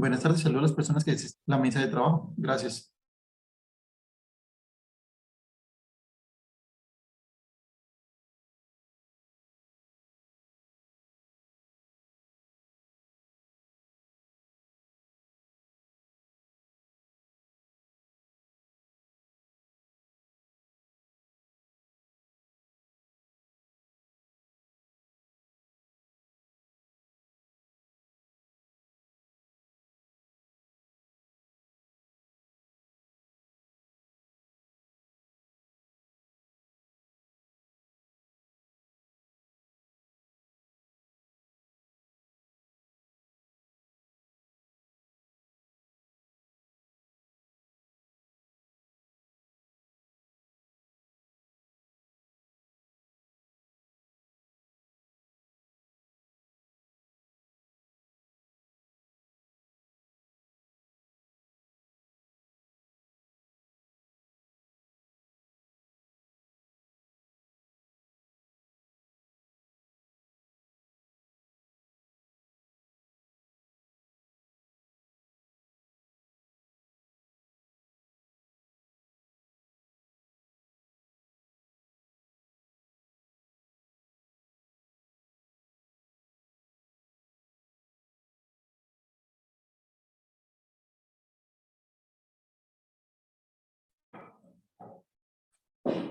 Buenas tardes, saludo a las personas que asisten a la mesa de trabajo. Gracias.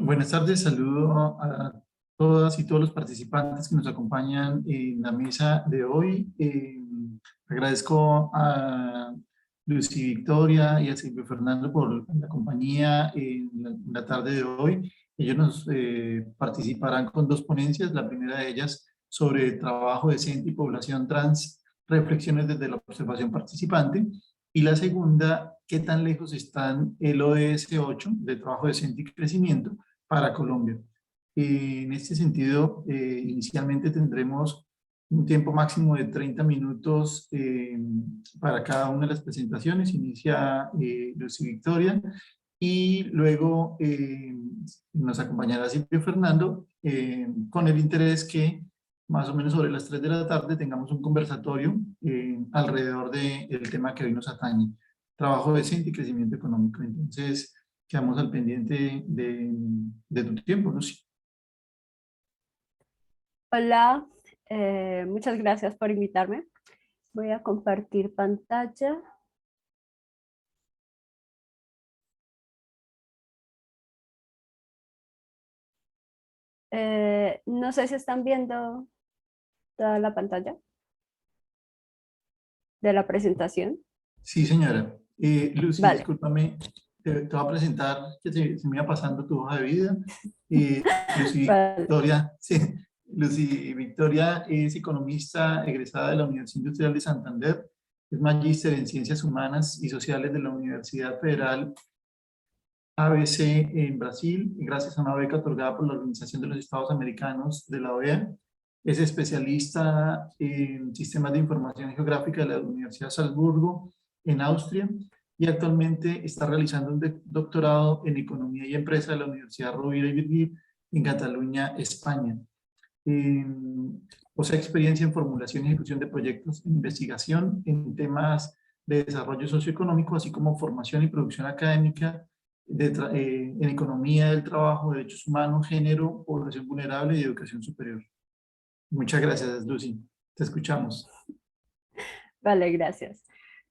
Buenas tardes, saludo a todas y todos los participantes que nos acompañan en la mesa de hoy. Agradezco a Lucy Victoria y a Silvio Fernando por la compañía en la tarde de hoy. Ellos nos participarán con dos ponencias, la primera de ellas sobre trabajo decente y población trans, reflexiones desde la observación participante, y la segunda, qué tan lejos están el ODS 8 de trabajo decente y crecimiento para Colombia. En este sentido, inicialmente tendremos un tiempo máximo de 30 minutos para cada una de las presentaciones. Inicia Lucy Victoria y luego nos acompañará Silvio Fernando con el interés que más o menos sobre las 3 de la tarde tengamos un conversatorio alrededor del tema que hoy nos atañe, trabajo decente y crecimiento económico. Entonces, quedamos al pendiente de tu tiempo, Lucy. Hola, muchas gracias por invitarme. Voy a compartir pantalla. No sé si están viendo toda la pantalla de la presentación. Sí, señora. Lucy, Vale. discúlpame, te voy a presentar, que se me iba pasando tu hoja de vida. Lucy Vale. Victoria, sí, Lucy Victoria es economista egresada de la Universidad Industrial de Santander, es magíster en Ciencias Humanas y Sociales de la Universidad Federal ABC en Brasil, gracias a una beca otorgada por la Organización de los Estados Americanos de la OEA. Es especialista en sistemas de información geográfica de la Universidad de Salzburgo, en Austria, y actualmente está realizando un doctorado en Economía y Empresa de la Universidad Rovira i Virgili en Cataluña, España. Posee experiencia en formulación y ejecución de proyectos de investigación en temas de desarrollo socioeconómico, así como formación y producción académica en economía del trabajo, derechos humanos, género, población vulnerable y educación superior. Muchas gracias, Lucy. Te escuchamos. Vale, gracias.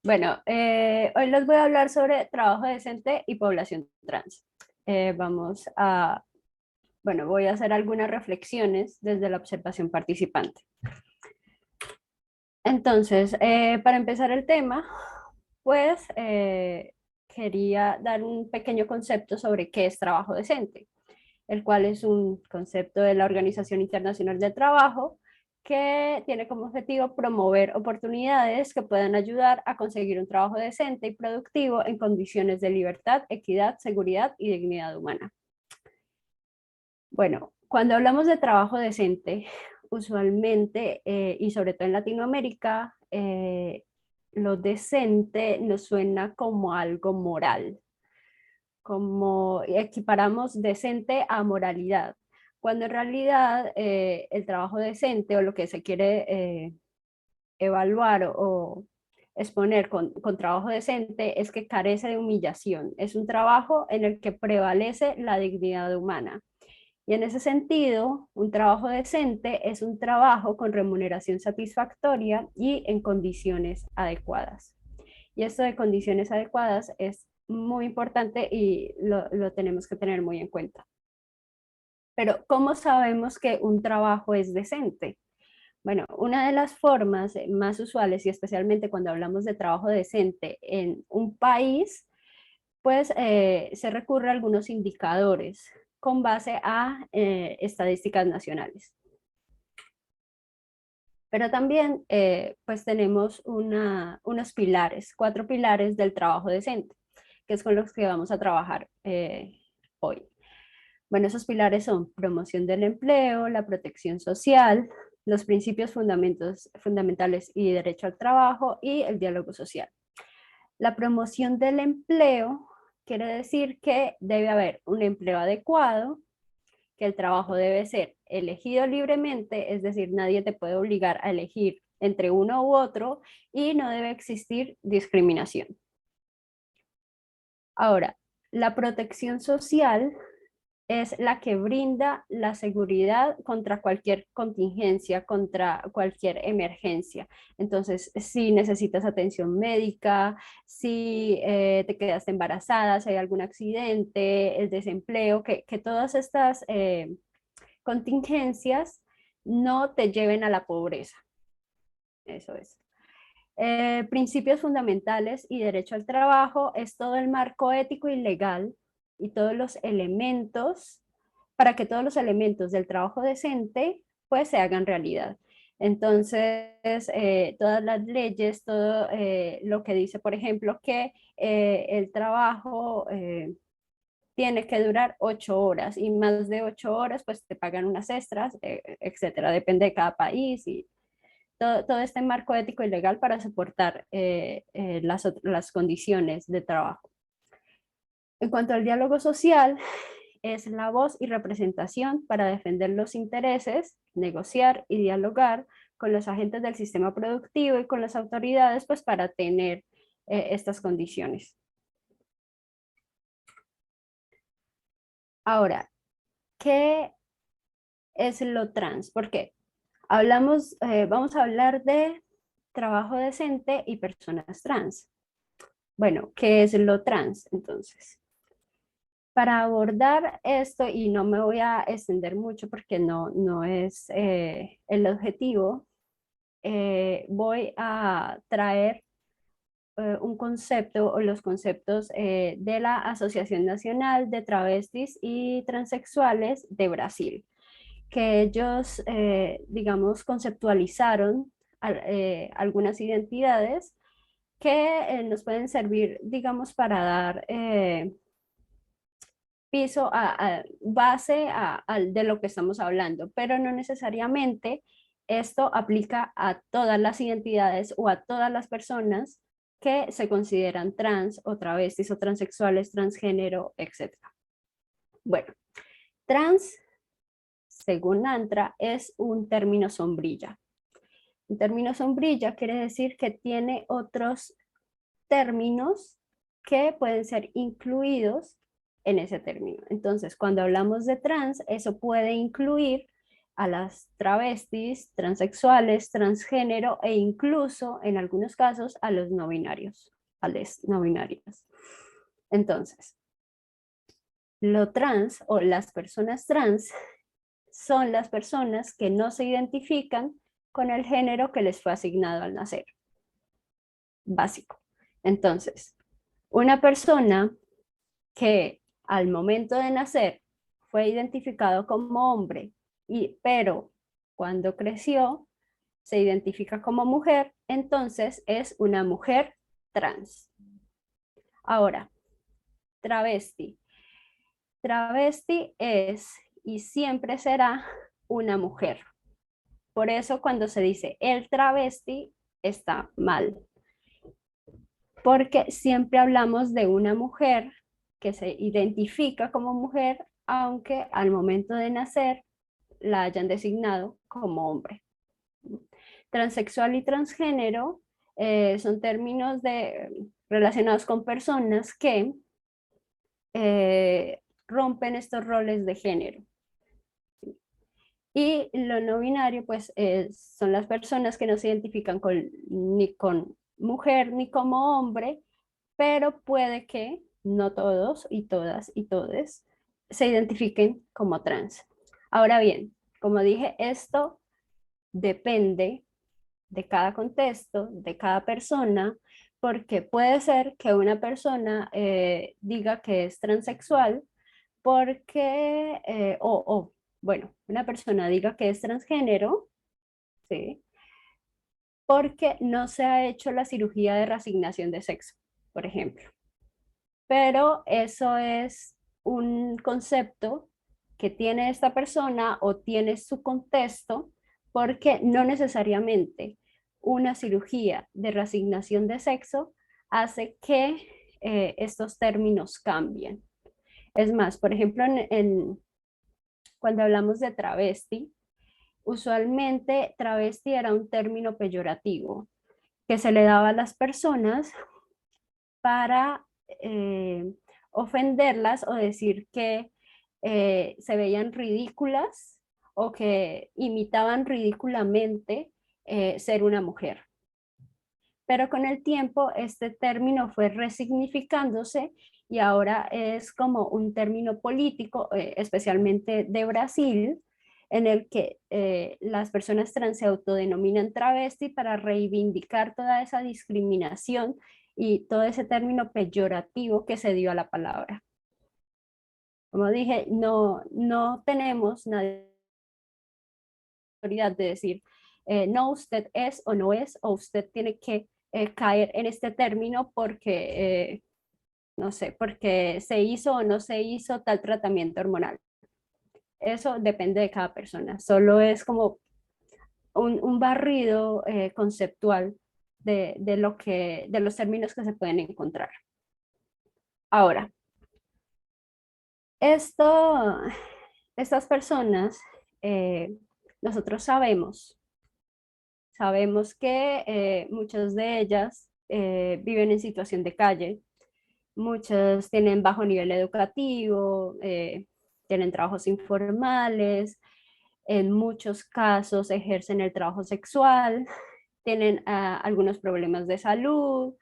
Bueno, hoy les voy a hablar sobre trabajo decente y población trans. Voy a hacer algunas reflexiones desde la observación participante. Entonces, para empezar el tema, pues quería dar un pequeño concepto sobre qué es trabajo decente, el cual es un concepto de la Organización Internacional del Trabajo que tiene como objetivo promover oportunidades que puedan ayudar a conseguir un trabajo decente y productivo en condiciones de libertad, equidad, seguridad y dignidad humana. Bueno, cuando hablamos de trabajo decente, usualmente, y sobre todo en Latinoamérica, lo decente nos suena como algo moral, como equiparamos decente a moralidad, cuando en realidad el trabajo decente o lo que se quiere evaluar o exponer con trabajo decente es que carece de humillación. Es un trabajo en el que prevalece la dignidad humana. Y en ese sentido, un trabajo decente es un trabajo con remuneración satisfactoria y en condiciones adecuadas. Y esto de condiciones adecuadas es muy importante y lo tenemos que tener muy en cuenta. Pero, ¿cómo sabemos que un trabajo es decente? Bueno, una de las formas más usuales, y especialmente cuando hablamos de trabajo decente en un país, pues se recurre a algunos indicadores con base a estadísticas nacionales. Pero también pues tenemos unos pilares, 4 pilares del trabajo decente, que es con los que vamos a trabajar hoy. Bueno, esos pilares son promoción del empleo, la protección social, los principios fundamentales y derecho al trabajo y el diálogo social. La promoción del empleo quiere decir que debe haber un empleo adecuado, que el trabajo debe ser elegido libremente, es decir, nadie te puede obligar a elegir entre uno u otro y no debe existir discriminación. Ahora, la protección social es la que brinda la seguridad contra cualquier contingencia, contra cualquier emergencia. Entonces, si necesitas atención médica, si te quedaste embarazada, si hay algún accidente, el desempleo, que todas estas contingencias no te lleven a la pobreza. Eso es. Principios fundamentales y derecho al trabajo es todo el marco ético y legal y todos los elementos para que todos los elementos del trabajo decente pues se hagan realidad. Entonces, todas las leyes, todo lo que dice, por ejemplo, que el trabajo tiene que durar 8 horas y más de 8 horas pues te pagan unas extras, etcétera, depende de cada país y todo este marco ético y legal para soportar las condiciones de trabajo. En cuanto al diálogo social, es la voz y representación para defender los intereses, negociar y dialogar con los agentes del sistema productivo y con las autoridades pues para tener estas condiciones. Ahora, ¿qué es lo trans? ¿Por qué? Vamos a hablar de trabajo decente y personas trans. Bueno, ¿qué es lo trans entonces? Para abordar esto, y no me voy a extender mucho porque no es el objetivo, voy a traer un concepto o los conceptos de la Asociación Nacional de Travestis y Transexuales de Brasil, que ellos, digamos, conceptualizaron algunas identidades que nos pueden servir, digamos, para dar piso a base de lo que estamos hablando, pero no necesariamente esto aplica a todas las identidades o a todas las personas que se consideran trans o travestis o transexuales, transgénero, etc. Bueno, trans, según ANTRA, es un término sombrilla. Un término sombrilla quiere decir que tiene otros términos que pueden ser incluidos en ese término. Entonces, cuando hablamos de trans, eso puede incluir a las travestis, transexuales, transgénero e incluso, en algunos casos, a los no binarios, a las no binarias. Entonces, lo trans o las personas trans son las personas que no se identifican con el género que les fue asignado al nacer. Básico. Entonces, una persona que al momento de nacer fue identificado como hombre, pero cuando creció se identifica como mujer, entonces es una mujer trans. Ahora, travesti. Travesti es y siempre será una mujer. Por eso cuando se dice el travesti está mal. Porque siempre hablamos de una mujer que se identifica como mujer, aunque al momento de nacer la hayan designado como hombre. Transexual y transgénero son términos relacionados con personas que rompen estos roles de género. Y lo no binario, pues, son las personas que no se identifican ni con mujer ni como hombre, pero puede que no todos y todas y todes se identifiquen como trans. Ahora bien, como dije, esto depende de cada contexto, de cada persona, porque puede ser que una persona diga que es transexual porque, bueno, una persona diga que es transgénero, ¿sí? Porque no se ha hecho la cirugía de reasignación de sexo, por ejemplo. Pero eso es un concepto que tiene esta persona o tiene su contexto, porque no necesariamente una cirugía de reasignación de sexo hace que estos términos cambien. Es más, por ejemplo, cuando hablamos de travesti, usualmente travesti era un término peyorativo que se le daba a las personas para ofenderlas o decir que se veían ridículas o que imitaban ridículamente ser una mujer. Pero con el tiempo este término fue resignificándose y ahora es como un término político, especialmente de Brasil, en el que las personas trans se autodenominan travesti para reivindicar toda esa discriminación y todo ese término peyorativo que se dio a la palabra. Como dije, no tenemos nadie autoridad de decir, no, usted es o no es, o usted tiene que caer en este término porque, no sé, porque se hizo o no se hizo tal tratamiento hormonal. Eso depende de cada persona. Solo es como un barrido conceptual de los términos que se pueden encontrar. Ahora, esto, estas personas, nosotros sabemos que muchas de ellas viven en situación de calle, muchas tienen bajo nivel educativo, tienen trabajos informales, en muchos casos ejercen el trabajo sexual, tienen algunos problemas de salud,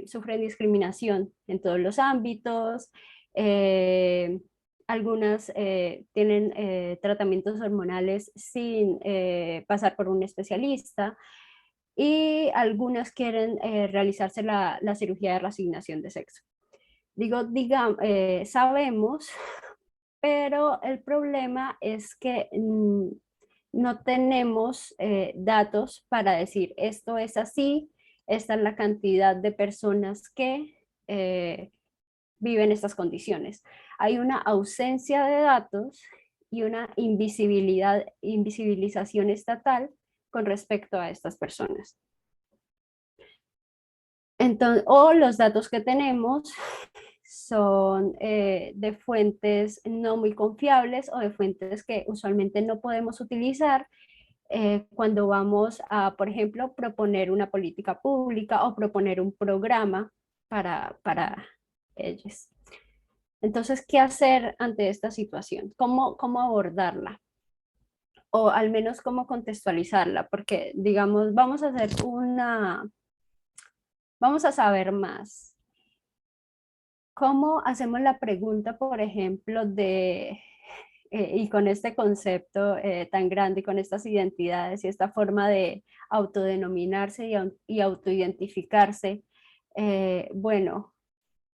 sufren discriminación en todos los ámbitos, eh, algunas tienen tratamientos hormonales sin pasar por un especialista y algunas quieren realizarse la cirugía de reasignación de sexo. Sabemos, pero el problema es que no tenemos datos para decir esto es así, esta es la cantidad de personas que viven estas condiciones. Hay una ausencia de datos y una invisibilización estatal con respecto a estas personas. Entonces, o los datos que tenemos son de fuentes no muy confiables o de fuentes que usualmente no podemos utilizar cuando vamos a, por ejemplo, proponer una política pública o proponer un programa para ellos. Entonces, ¿qué hacer ante esta situación? ¿Cómo abordarla? O al menos cómo contextualizarla, porque digamos, vamos a saber más. ¿Cómo hacemos la pregunta, por ejemplo, y con este concepto tan grande y con estas identidades y esta forma de autodenominarse y autoidentificarse? Bueno,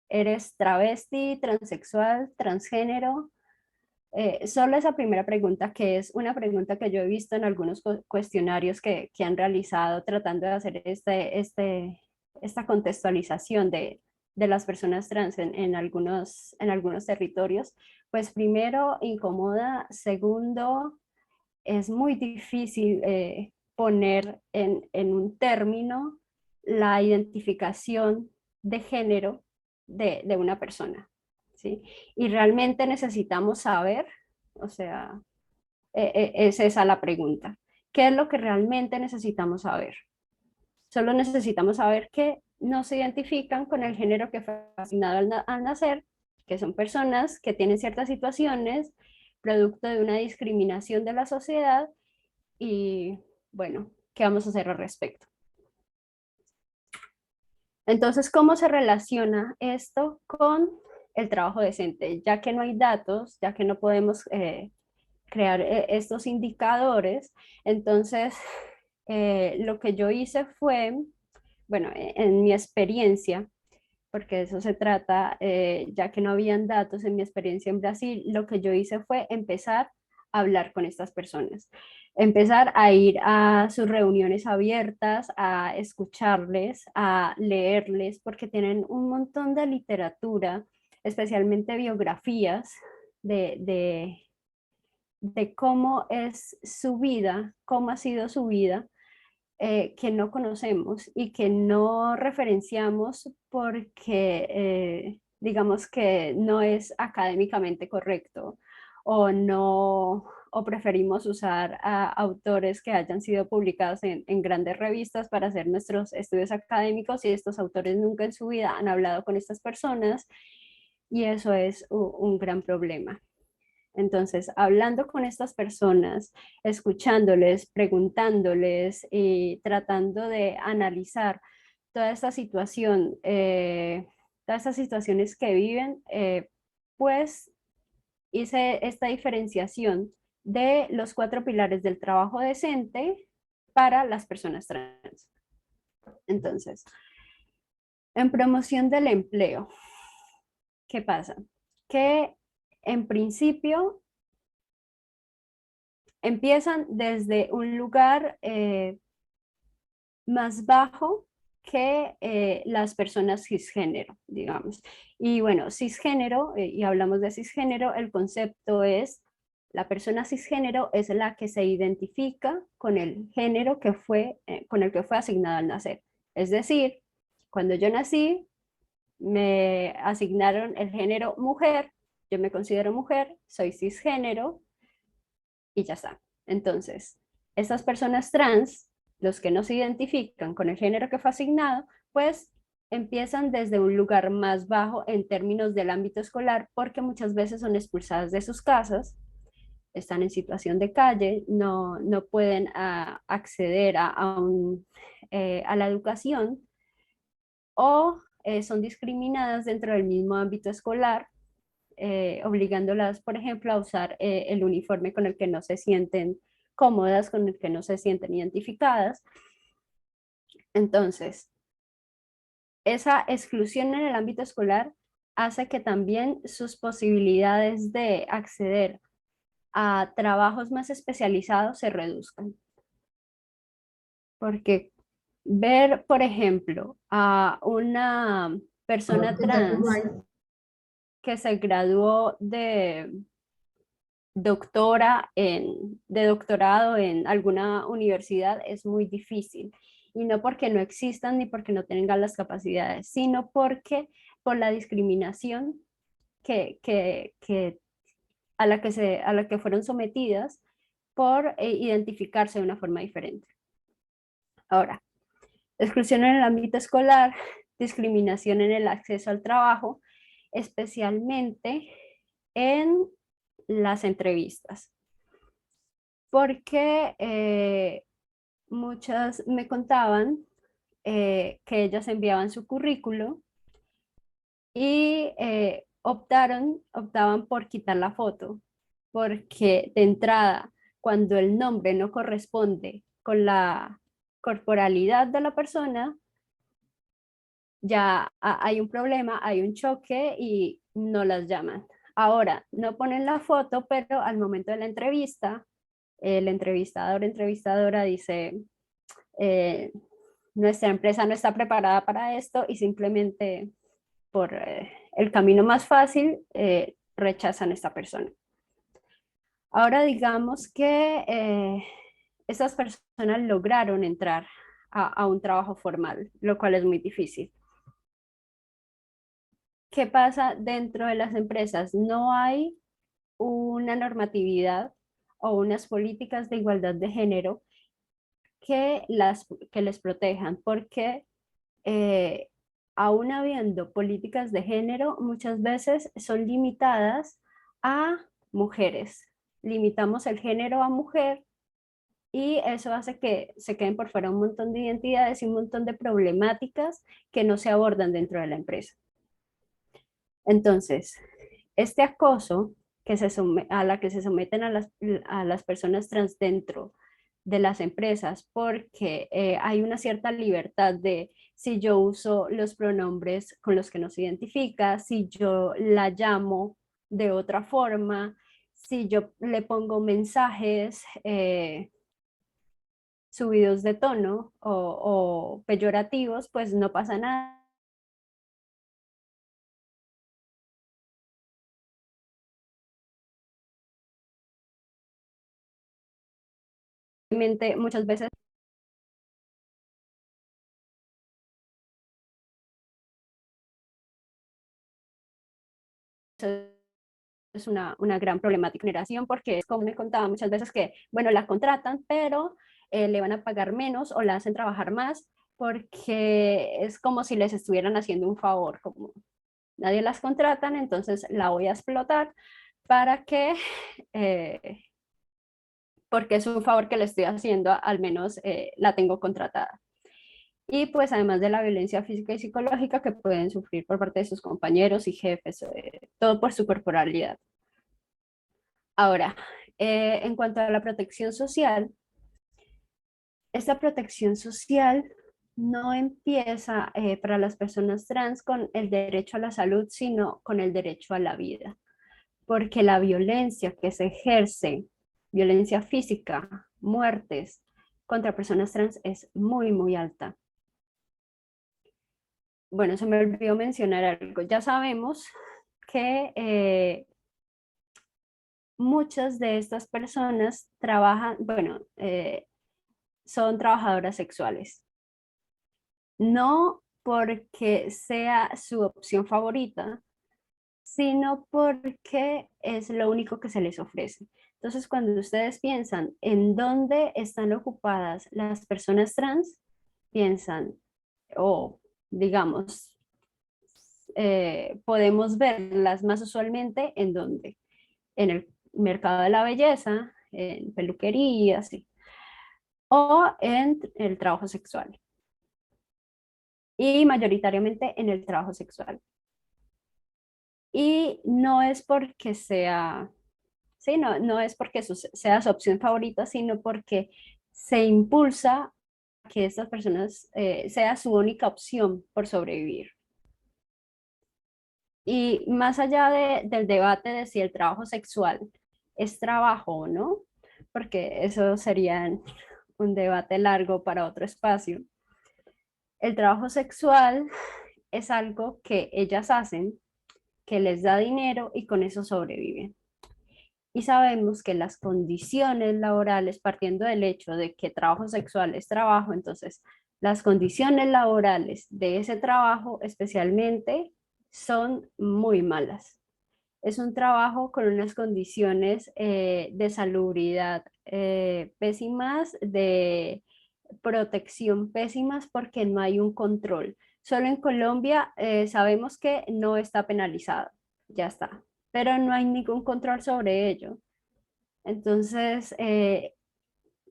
¿eres travesti, transexual, transgénero? Solo esa primera pregunta, que es una pregunta que yo he visto en algunos cuestionarios que han realizado tratando de hacer esta contextualización de las personas trans en algunos territorios, pues primero incomoda, segundo es muy difícil poner en un término la identificación de género de una persona, ¿sí? Y realmente necesitamos saber, o sea, es esa la pregunta. ¿Qué es lo que realmente necesitamos saber? Solo necesitamos saber que no se identifican con el género que fue asignado al nacer, que son personas que tienen ciertas situaciones producto de una discriminación de la sociedad y bueno, ¿qué vamos a hacer al respecto? Entonces, ¿cómo se relaciona esto con el trabajo decente? Ya que no hay datos, ya que no podemos crear estos indicadores, entonces lo que yo hice fue, bueno, en mi experiencia, porque de eso se trata, ya que no habían datos en mi experiencia en Brasil, lo que yo hice fue empezar a hablar con estas personas, empezar a ir a sus reuniones abiertas, a escucharles, a leerles, porque tienen un montón de literatura, especialmente biografías de cómo es su vida, cómo ha sido su vida, que no conocemos y que no referenciamos porque digamos que no es académicamente correcto o no o preferimos usar a autores que hayan sido publicados en grandes revistas para hacer nuestros estudios académicos y estos autores nunca en su vida han hablado con estas personas y eso es un gran problema. Entonces, hablando con estas personas, escuchándoles, preguntándoles y tratando de analizar toda esta situación, todas estas situaciones que viven, pues hice esta diferenciación de los 4 pilares del trabajo decente para las personas trans. Entonces, en promoción del empleo, ¿qué pasa? Que en principio empiezan desde un lugar más bajo que las personas cisgénero, digamos. Y bueno, cisgénero, y hablamos de cisgénero, el concepto es, la persona cisgénero es la que se identifica con el género que fue, con el que fue asignado al nacer. Es decir, cuando yo nací, me asignaron el género mujer, yo me considero mujer, soy cisgénero, y ya está. Entonces, estas personas trans, los que no se identifican con el género que fue asignado, pues empiezan desde un lugar más bajo en términos del ámbito escolar porque muchas veces son expulsadas de sus casas, están en situación de calle, no pueden acceder a la educación o son discriminadas dentro del mismo ámbito escolar, obligándolas, por ejemplo, a usar el uniforme con el que no se sienten cómodas, con el que no se sienten identificadas. Entonces, esa exclusión en el ámbito escolar hace que también sus posibilidades de acceder a trabajos más especializados se reduzcan. Porque ver, por ejemplo, a una persona trans que se graduó de doctorado en alguna universidad es muy difícil. Y no porque no existan ni porque no tengan las capacidades, sino porque por la discriminación que a la que fueron sometidas por identificarse de una forma diferente. Ahora, exclusión en el ámbito escolar, discriminación en el acceso al trabajo, especialmente en las entrevistas, porque muchas me contaban que ellas enviaban su currículo y optaban por quitar la foto, porque de entrada, cuando el nombre no corresponde con la corporalidad de la persona, ya hay un problema, hay un choque y no las llaman. Ahora, no ponen la foto, pero al momento de la entrevista, el entrevistador, entrevistadora dice, nuestra empresa no está preparada para esto y simplemente por el camino más fácil rechazan a esta persona. Ahora digamos que estas personas lograron entrar a un trabajo formal, lo cual es muy difícil. ¿Qué pasa dentro de las empresas? No hay una normatividad o unas políticas de igualdad de género que les protejan, porque eh, aún habiendo políticas de género, muchas veces son limitadas a mujeres. Limitamos el género a mujer y eso hace que se queden por fuera un montón de identidades y un montón de problemáticas que no se abordan dentro de la empresa. Entonces, este acoso a la que se someten a las personas trans dentro de las empresas, porque hay una cierta libertad de si yo uso los pronombres con los que nos identifica, si yo la llamo de otra forma, si yo le pongo mensajes subidos de tono o peyorativos, pues no pasa nada. Muchas veces es una gran problemática de generación, porque es como me contaba muchas veces que, bueno, la contratan, pero le van a pagar menos o la hacen trabajar más porque es como si les estuvieran haciendo un favor, como nadie las contratan, entonces la voy a explotar para que, eh, porque es un favor que le estoy haciendo, al menos la tengo contratada. Y pues además de la violencia física y psicológica que pueden sufrir por parte de sus compañeros y jefes, todo por su corporalidad. Ahora, en cuanto a la protección social, esta protección social no empieza para las personas trans con el derecho a la salud, sino con el derecho a la vida, porque la violencia que se ejerce, violencia física, muertes contra personas trans es muy, muy alta. Bueno, se me olvidó mencionar algo. Ya sabemos que muchas de estas personas trabajan, bueno, son trabajadoras sexuales. No porque sea su opción favorita, sino porque es lo único que se les ofrece. Entonces, cuando ustedes piensan en dónde están ocupadas las personas trans, piensan, o digamos, podemos verlas más usualmente en dónde, en el mercado de la belleza, en peluquerías, sí, o en el trabajo sexual. Y mayoritariamente en el trabajo sexual. Y no es porque sea, sí, no es porque sea su opción favorita, sino porque se impulsa que estas personas sea su única opción por sobrevivir. Y más allá del debate de si el trabajo sexual es trabajo o no, porque eso sería un debate largo para otro espacio, el trabajo sexual es algo que ellas hacen, que les da dinero y con eso sobreviven. Y sabemos que las condiciones laborales, partiendo del hecho de que trabajo sexual es trabajo, entonces las condiciones laborales de ese trabajo especialmente son muy malas. Es un trabajo con unas condiciones de salubridad pésimas, de protección pésimas, porque no hay un control. Solo en Colombia sabemos que no está penalizado, ya está, pero no hay ningún control sobre ello. Entonces,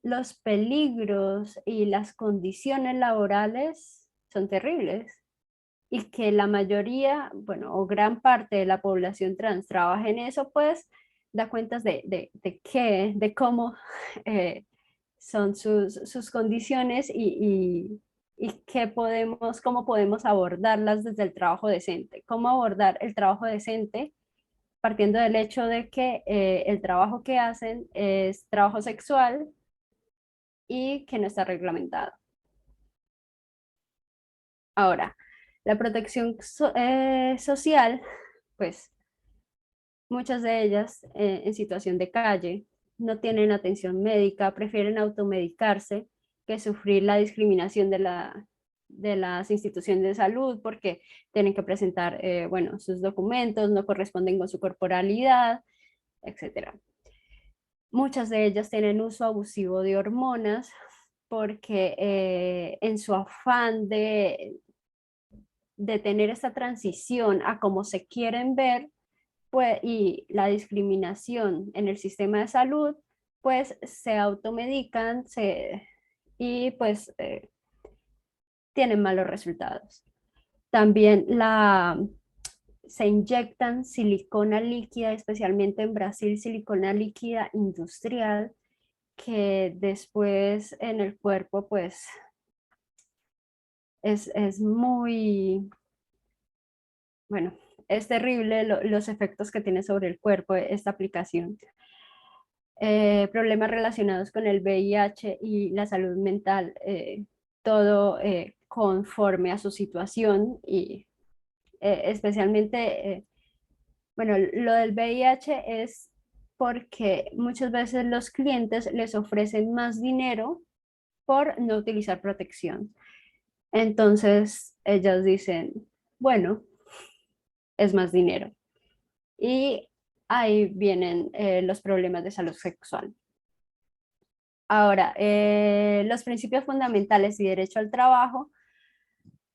los peligros y las condiciones laborales son terribles, y que la mayoría, bueno, o gran parte de la población trans trabaja en eso, pues da cuentas de cómo eh, son sus condiciones y cómo podemos abordarlas desde el trabajo decente. Cómo abordar el trabajo decente partiendo del hecho de que el trabajo que hacen es trabajo sexual y que no está reglamentado. Ahora, la protección social, pues muchas de ellas en situación de calle no tienen atención médica, prefieren automedicarse que sufrir la discriminación de las instituciones de salud, porque tienen que presentar, bueno, sus documentos, no corresponden con su corporalidad, etcétera. Muchas de ellas tienen uso abusivo de hormonas porque en su afán de tener esta transición a cómo se quieren ver, pues, y la discriminación en el sistema de salud, pues se automedican y pues tienen malos resultados. También se inyectan silicona líquida, especialmente en Brasil, silicona líquida industrial, que después en el cuerpo pues es muy, bueno, es terrible los efectos que tiene sobre el cuerpo esta aplicación. Problemas relacionados con el VIH y la salud mental, todo conforme a su situación y especialmente, bueno, lo del VIH es porque muchas veces los clientes les ofrecen más dinero por no utilizar protección. Entonces ellas dicen, bueno, es más dinero. Y ahí vienen los problemas de salud sexual. Ahora, los principios fundamentales y derecho al trabajo,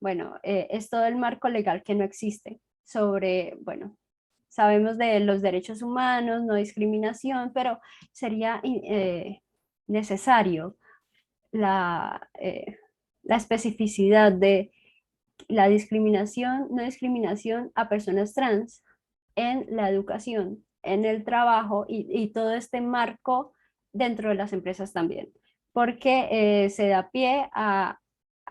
bueno, es todo el marco legal que no existe sobre, bueno, sabemos de los derechos humanos, no discriminación, pero sería necesario la especificidad de la discriminación, no discriminación a personas trans en la educación, en el trabajo y todo este marco dentro de las empresas también, porque se da pie a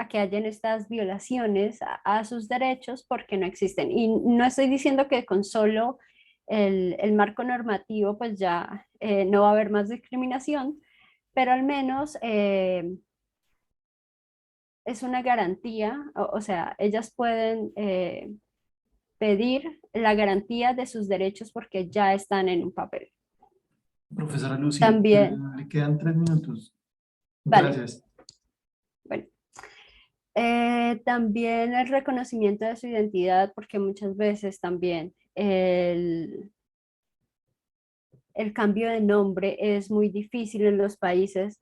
que hayan estas violaciones a sus derechos porque no existen. Y no estoy diciendo que con solo el marco normativo pues ya no va a haber más discriminación, pero al menos es una garantía, o sea, ellas pueden pedir la garantía de sus derechos porque ya están en un papel. Profesora Lucy, También, le quedan 3 minutos. vale, Gracias. bueno. También el reconocimiento de su identidad, porque muchas veces también el cambio de nombre es muy difícil en los países.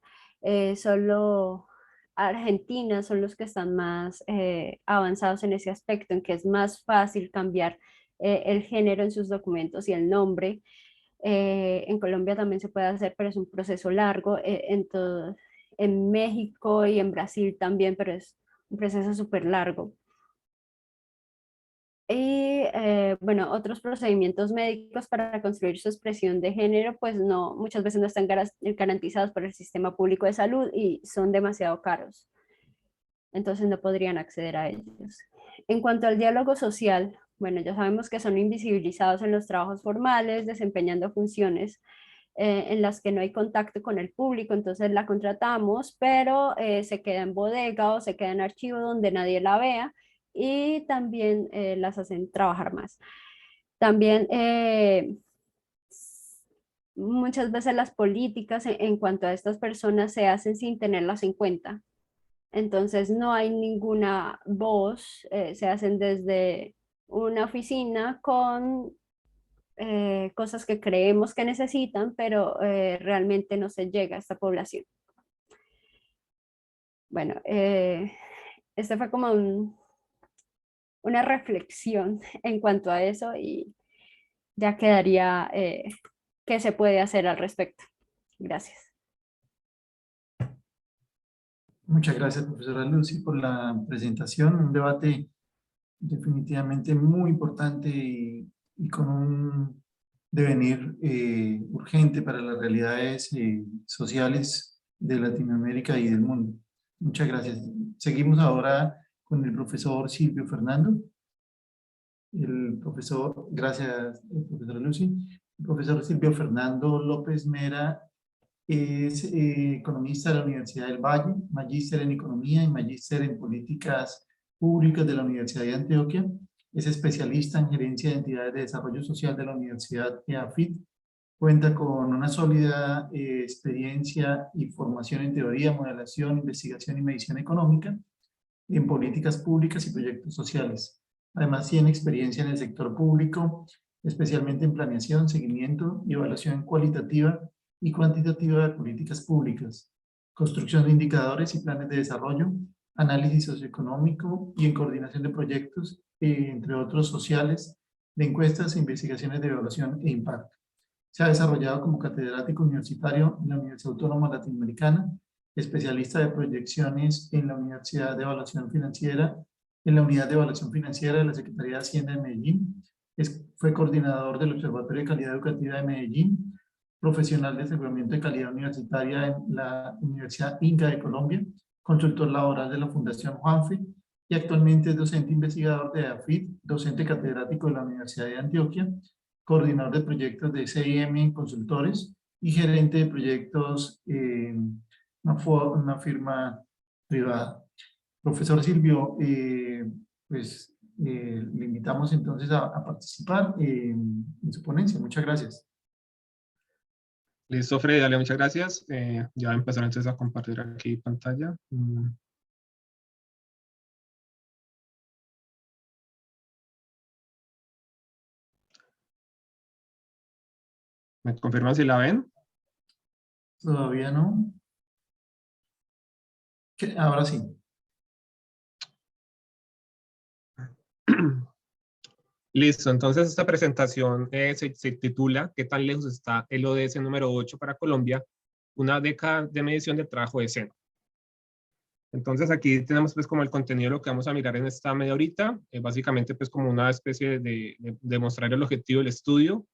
Solo Argentina son los que están más avanzados en ese aspecto, en que es más fácil cambiar el género en sus documentos y el nombre. En Colombia también se puede hacer, pero es un proceso largo. En México y en Brasil también, pero es un proceso súper largo. Y bueno, otros procedimientos médicos para construir su expresión de género, pues no, muchas veces no están garantizados por el sistema público de salud y son demasiado caros. Entonces no podrían acceder a ellos. En cuanto al diálogo social, bueno, ya sabemos que son invisibilizados en los trabajos formales, desempeñando funciones en las que no hay contacto con el público, entonces la contratamos, pero se queda en bodega o se queda en archivo donde nadie la vea y también las hacen trabajar más. También muchas veces las políticas en cuanto a estas personas se hacen sin tenerlas en cuenta. Entonces no hay ninguna voz, se hacen desde una oficina con cosas que creemos que necesitan, pero realmente no se llega a esta población. Bueno, este fue como una reflexión en cuanto a eso y ya quedaría qué se puede hacer al respecto. Gracias. Muchas gracias, profesora Lucy, por la presentación. Un debate definitivamente muy importante y con un devenir urgente para las realidades sociales de Latinoamérica y del mundo. Muchas gracias. Seguimos ahora con el profesor Silvio Fernando. El profesor, gracias, profesora Lucy. El profesor Silvio Fernando López Mera es economista de la Universidad del Valle, magíster en Economía y magíster en Políticas Públicas de la Universidad de Antioquia. Es especialista en Gerencia de Entidades de Desarrollo Social de la Universidad EAFIT. Cuenta con una sólida experiencia y formación en teoría, modelación, investigación y medición económica, en políticas públicas y proyectos sociales. Además, tiene experiencia en el sector público, especialmente en planeación, seguimiento y evaluación cualitativa y cuantitativa de políticas públicas, construcción de indicadores y planes de desarrollo, análisis socioeconómico y en coordinación de proyectos, entre otros sociales, de encuestas e investigaciones de evaluación e impacto. Se ha desarrollado como catedrático universitario en la Universidad Autónoma Latinoamericana, especialista de proyecciones en la Universidad de Evaluación Financiera, en la Unidad de Evaluación Financiera de la Secretaría de Hacienda de Medellín. Fue coordinador del Observatorio de Calidad Educativa de Medellín, profesional de aseguramiento de calidad universitaria en la Universidad Inca de Colombia, consultor laboral de la Fundación Juanfe y actualmente es docente investigador de AFIT, docente catedrático de la Universidad de Antioquia, coordinador de proyectos de CIM Consultores y gerente de proyectos en una firma privada. Profesor Silvio, le invitamos entonces a participar en su ponencia. Muchas gracias. Listo, Freddy, dale, muchas gracias. Ya voy a empezar entonces a compartir aquí pantalla. ¿Me confirman si la ven? Todavía no. Ahora sí. Listo, entonces esta presentación se titula ¿Qué tan lejos está el ODS número 8 para Colombia? Una década de medición del trabajo decente. Entonces aquí tenemos pues como el contenido de lo que vamos a mirar en esta media horita, básicamente pues como una especie de demostrar el objetivo del estudio,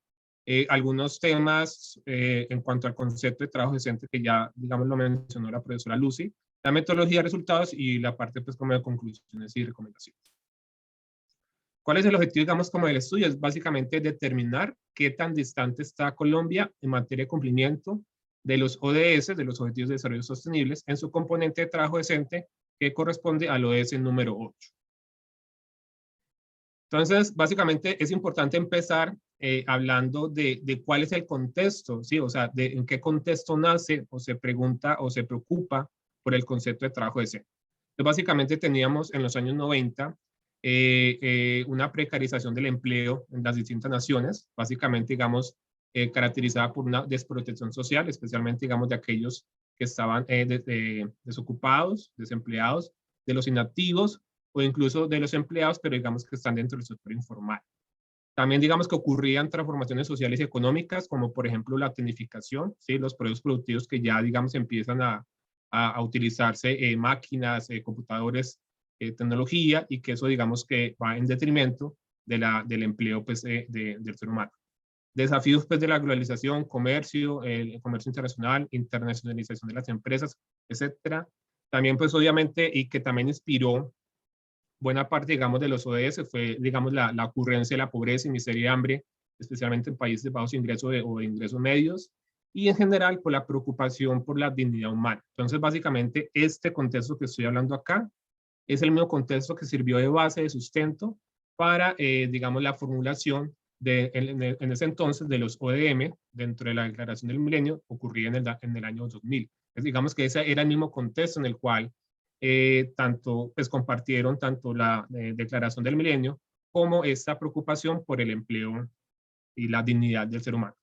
algunos temas en cuanto al concepto de trabajo decente que ya digamos lo mencionó la profesora Lucy, la metodología de resultados y la parte pues como de conclusiones y recomendaciones. ¿Cuál es el objetivo, digamos, como del estudio? Es básicamente determinar qué tan distante está Colombia en materia de cumplimiento de los ODS, de los Objetivos de Desarrollo Sostenibles, en su componente de trabajo decente, que corresponde al ODS número 8. Entonces, básicamente es importante empezar hablando de cuál es el contexto, ¿sí? O sea, de en qué contexto nace o se pregunta o se preocupa por el concepto de trabajo decente. Entonces, básicamente teníamos en los años 90 una precarización del empleo en las distintas naciones, básicamente, digamos, caracterizada por una desprotección social, especialmente, digamos, de aquellos que estaban desocupados, desempleados, de los inactivos o incluso de los empleados, pero digamos que están dentro del sector informal. También digamos que ocurrían transformaciones sociales y económicas, como por ejemplo la tecnificación, ¿sí? Los procesos productivos que ya digamos empiezan a utilizarse máquinas, computadores, tecnología, y que eso digamos que va en detrimento del empleo pues, del ser humano. Desafíos pues, de la globalización, comercio, el comercio internacional, internacionalización de las empresas, etcétera. También pues obviamente, y que también inspiró buena parte, digamos, de los ODS fue, digamos, la ocurrencia de la pobreza y miseria y hambre, especialmente en países de bajos ingresos o de ingresos medios, y en general por la preocupación por la dignidad humana. Entonces, básicamente, este contexto que estoy hablando acá es el mismo contexto que sirvió de base de sustento para, digamos, la formulación en ese entonces de los ODM dentro de la Declaración del Milenio, ocurrida en el año 2000. Entonces, digamos que ese era el mismo contexto en el cual tanto, pues compartieron tanto la Declaración del Milenio como esta preocupación por el empleo y la dignidad del ser humano.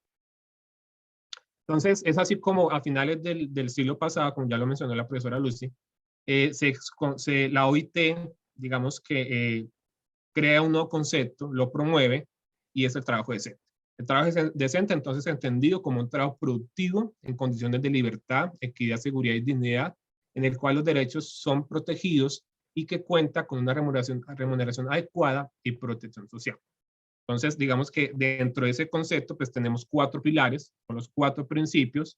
Entonces, es así como a finales del siglo pasado, como ya lo mencionó la profesora Lucy, la OIT, digamos que crea un nuevo concepto, lo promueve, y es el trabajo decente. El trabajo decente, entonces, entendido como un trabajo productivo en condiciones de libertad, equidad, seguridad y dignidad, en el cual los derechos son protegidos y que cuenta con una remuneración adecuada y protección social. Entonces, digamos que dentro de ese concepto, pues tenemos 4 pilares, con los 4 principios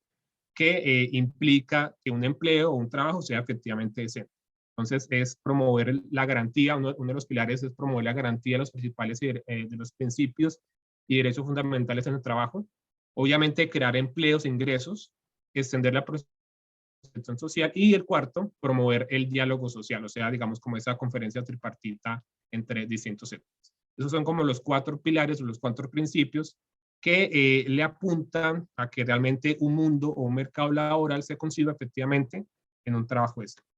que implica que un empleo o un trabajo sea efectivamente decente. Entonces, es promover la garantía, uno de los pilares es promover la garantía de los principales de los principios y derechos fundamentales en el trabajo. Obviamente, crear empleos e ingresos, extender la protección social, y el cuarto, promover el diálogo social, o sea, digamos, como esa conferencia tripartita entre distintos sectores. Esos son como los 4 pilares o los 4 principios que le apuntan a que realmente un mundo o un mercado laboral se conciba efectivamente en un trabajo decente.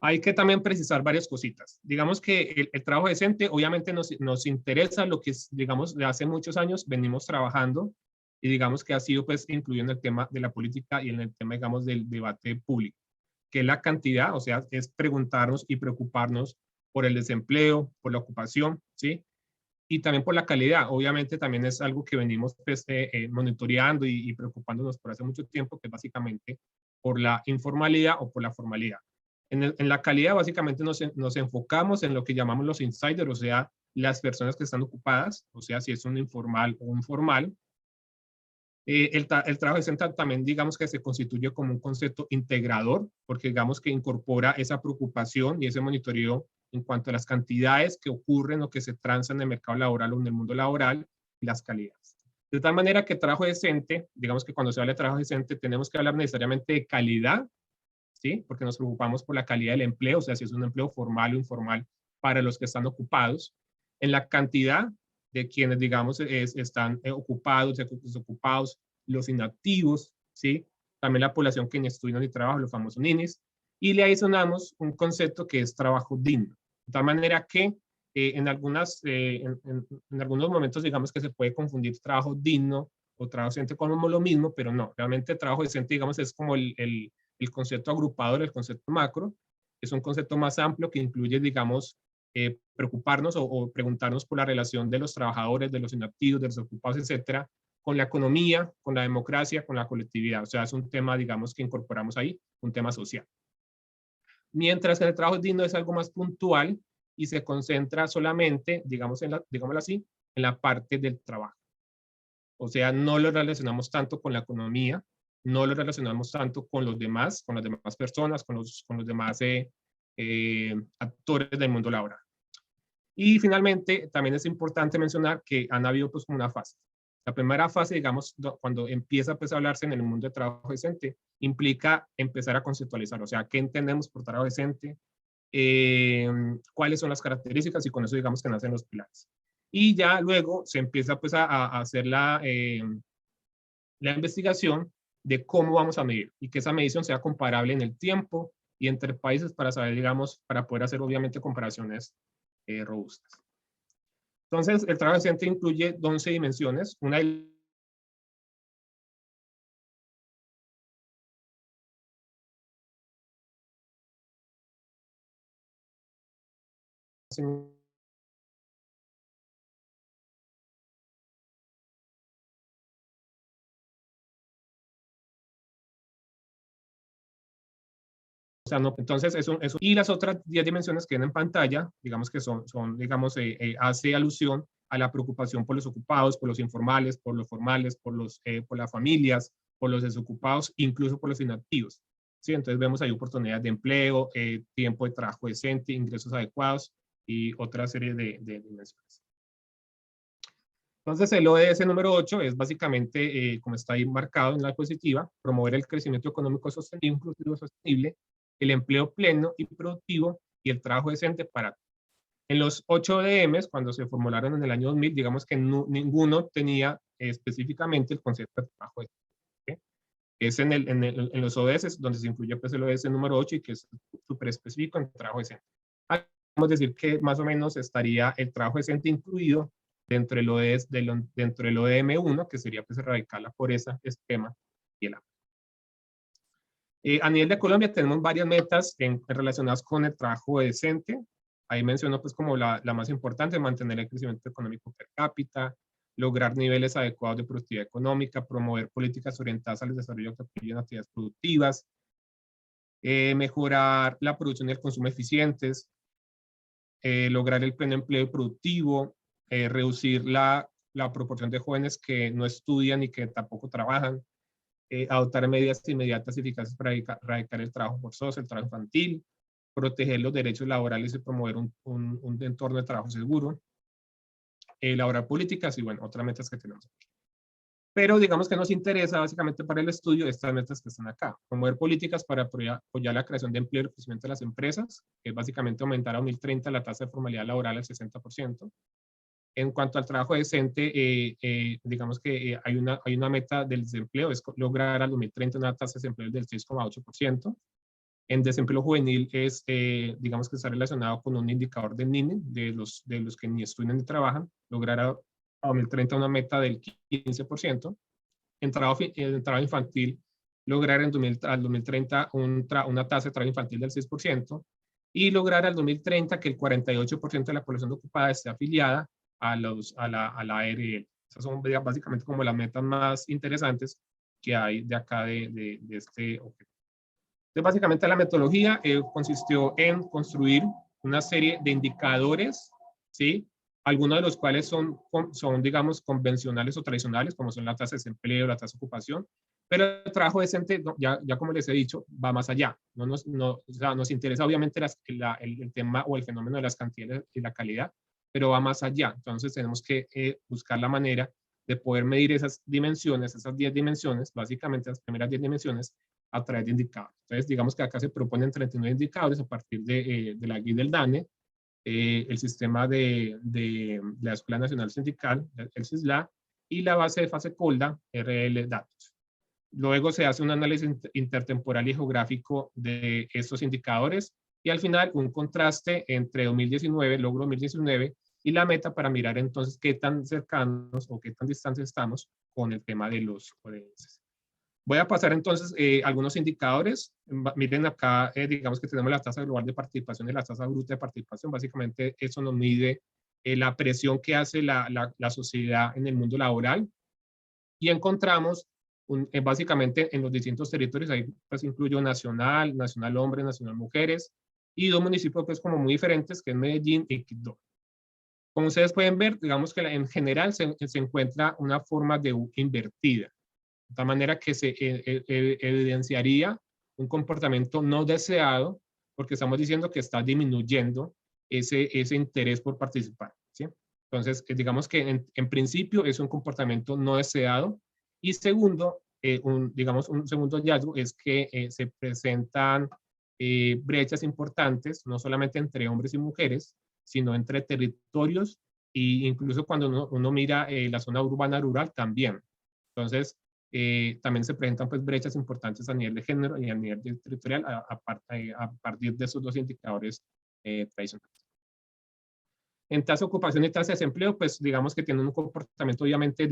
Hay que también precisar varias cositas. Digamos que el trabajo decente obviamente nos interesa lo que, digamos, de hace muchos años venimos trabajando y digamos que ha sido pues incluido en el tema de la política y en el tema, digamos, del debate público, que es la cantidad, o sea, es preguntarnos y preocuparnos por el desempleo, por la ocupación, ¿sí? Y también por la calidad. Obviamente también es algo que venimos pues, monitoreando y preocupándonos por hace mucho tiempo, que es básicamente por la informalidad o por la formalidad. En la calidad básicamente nos enfocamos en lo que llamamos los insiders, o sea, las personas que están ocupadas, o sea, si es un informal o un formal. El trabajo decente también digamos que se constituye como un concepto integrador, porque digamos que incorpora esa preocupación y ese monitoreo en cuanto a las cantidades que ocurren o que se transan en el mercado laboral o en el mundo laboral y las calidades. De tal manera que trabajo decente, digamos que cuando se habla de trabajo decente tenemos que hablar necesariamente de calidad, ¿sí? Porque nos preocupamos por la calidad del empleo, o sea, si es un empleo formal o informal para los que están ocupados, en la cantidad de quienes, digamos, están ocupados, desocupados, los inactivos, ¿sí? También la población que ni estudia ni trabaja, los famosos ninis, y le adicionamos un concepto que es trabajo digno. De tal manera que en algunos momentos, digamos que se puede confundir trabajo digno o trabajo decente como lo mismo, pero no, realmente trabajo decente, digamos, es como el concepto agrupador, el concepto macro, es un concepto más amplio que incluye, digamos, preocuparnos o preguntarnos por la relación de los trabajadores, de los inactivos, de los ocupados, etcétera, con la economía, con la democracia, con la colectividad. O sea, es un tema, digamos, que incorporamos ahí, un tema social. Mientras que el trabajo digno es algo más puntual y se concentra solamente, digamos, digámoslo así, en la parte del trabajo. O sea, no lo relacionamos tanto con la economía, no lo relacionamos tanto con los demás, con las demás personas, con los demás actores del mundo laboral. Y finalmente, también es importante mencionar que han habido pues como una fase. La primera fase, digamos, cuando empieza pues, a hablarse en el mundo de trabajo decente, implica empezar a conceptualizar, o sea, ¿qué entendemos por trabajo decente? ¿Cuáles son las características? Y con eso digamos que nacen los pilares. Y ya luego se empieza pues a hacer la investigación de cómo vamos a medir y que esa medición sea comparable en el tiempo y entre países para saber, digamos, para poder hacer obviamente comparaciones robustas. Entonces, el trabajo decente incluye 11 dimensiones. Una de o sea, no, entonces, y las otras 10 dimensiones que vienen en pantalla, digamos que digamos, hace alusión a la preocupación por los ocupados, por los informales, por los formales, por las familias, por los desocupados, incluso por los inactivos. ¿Sí? Entonces vemos ahí oportunidades de empleo, tiempo de trabajo decente, ingresos adecuados y otra serie de dimensiones. Entonces el ODS número 8 es básicamente, como está ahí marcado en la diapositiva, promover el crecimiento económico sostenible, inclusivo, sostenible, el empleo pleno y productivo y el trabajo decente para todos. En los 8 ODMs, cuando se formularon en el año 2000, digamos que ninguno tenía específicamente el concepto de trabajo decente. ¿Okay? Es en los ODS donde se incluye pues, el ODS número 8 y que es súper específico en trabajo decente. Podemos decir que más o menos estaría el trabajo decente incluido dentro del ODM1, que sería pues erradicar la pobreza, esquema y el hambre. A nivel de Colombia tenemos varias metas relacionadas con el trabajo decente. Ahí menciono pues como la más importante, mantener el crecimiento económico per cápita, lograr niveles adecuados de productividad económica, promover políticas orientadas al desarrollo que apoyen actividades productivas, mejorar la producción y el consumo eficientes, lograr el pleno empleo productivo, reducir la proporción de jóvenes que no estudian y que tampoco trabajan, adoptar medidas inmediatas y eficaces para erradicar el trabajo forzoso, el trabajo infantil, proteger los derechos laborales y promover un entorno de trabajo seguro, elaborar políticas y bueno, otras metas que tenemos. Pero digamos que nos interesa básicamente para el estudio estas metas que están acá. Promover políticas para apoyar la creación de empleo y el crecimiento de las empresas, que es básicamente aumentar a 2030 la tasa de formalidad laboral al 60%. En cuanto al trabajo decente, digamos que hay una meta del desempleo, es lograr al 2030 una tasa de desempleo del 6,8%. En desempleo juvenil es, digamos que está relacionado con un indicador de Gini, de los que ni estudian ni trabajan, lograr a 2030 una meta del 15%. en trabajo infantil lograr al 2030 una tasa de trabajo infantil del 6% y lograr al 2030 que el 48% de la población ocupada esté afiliada a la ARL. Esas son básicamente como las metas más interesantes que hay de acá de este objetivo. Entonces, básicamente la metodología consistió en construir una serie de indicadores, ¿sí? Algunos de los cuales son, digamos, convencionales o tradicionales, como son la tasa de desempleo, la tasa de ocupación, pero el trabajo decente, ya como les he dicho, va más allá. O sea, nos interesa obviamente el tema o el fenómeno de las cantidades y la calidad, pero va más allá. Entonces tenemos que buscar la manera de poder medir esas dimensiones, esas 10 dimensiones, básicamente las primeras 10 dimensiones, a través de indicadores. Entonces, digamos que acá se proponen 39 indicadores a partir de la guía del DANE, el sistema de la Escuela Nacional Sindical, el SISLA, y la base de fase COLDA, RL Datos. Luego se hace un análisis intertemporal y geográfico de estos indicadores y al final un contraste entre 2019, logro 2019, y la meta para mirar entonces qué tan cercanos o qué tan distantes estamos con el tema de los ODS. Voy a pasar entonces algunos indicadores. Miren acá, digamos que tenemos la tasa global de participación y la tasa bruta de participación. Básicamente eso nos mide la presión que hace la sociedad en el mundo laboral. Y encontramos básicamente en los distintos territorios, ahí pues incluyo nacional hombres, nacional mujeres, y dos municipios pues como muy diferentes, que es Medellín y Quibdó. Como ustedes pueden ver, digamos que en general se encuentra una forma de U invertida. De tal manera que se evidenciaría un comportamiento no deseado, porque estamos diciendo que está disminuyendo ese interés por participar, ¿sí? Entonces, digamos que en principio es un comportamiento no deseado. Y segundo, digamos, un segundo hallazgo es que se presentan brechas importantes, no solamente entre hombres y mujeres, sino entre territorios e incluso cuando uno mira la zona urbana rural también. Entonces, también se presentan pues brechas importantes a nivel de género y a nivel territorial a partir de esos dos indicadores tradicionales. En tasa de ocupación y tasa de desempleo, pues digamos que tienen un comportamiento obviamente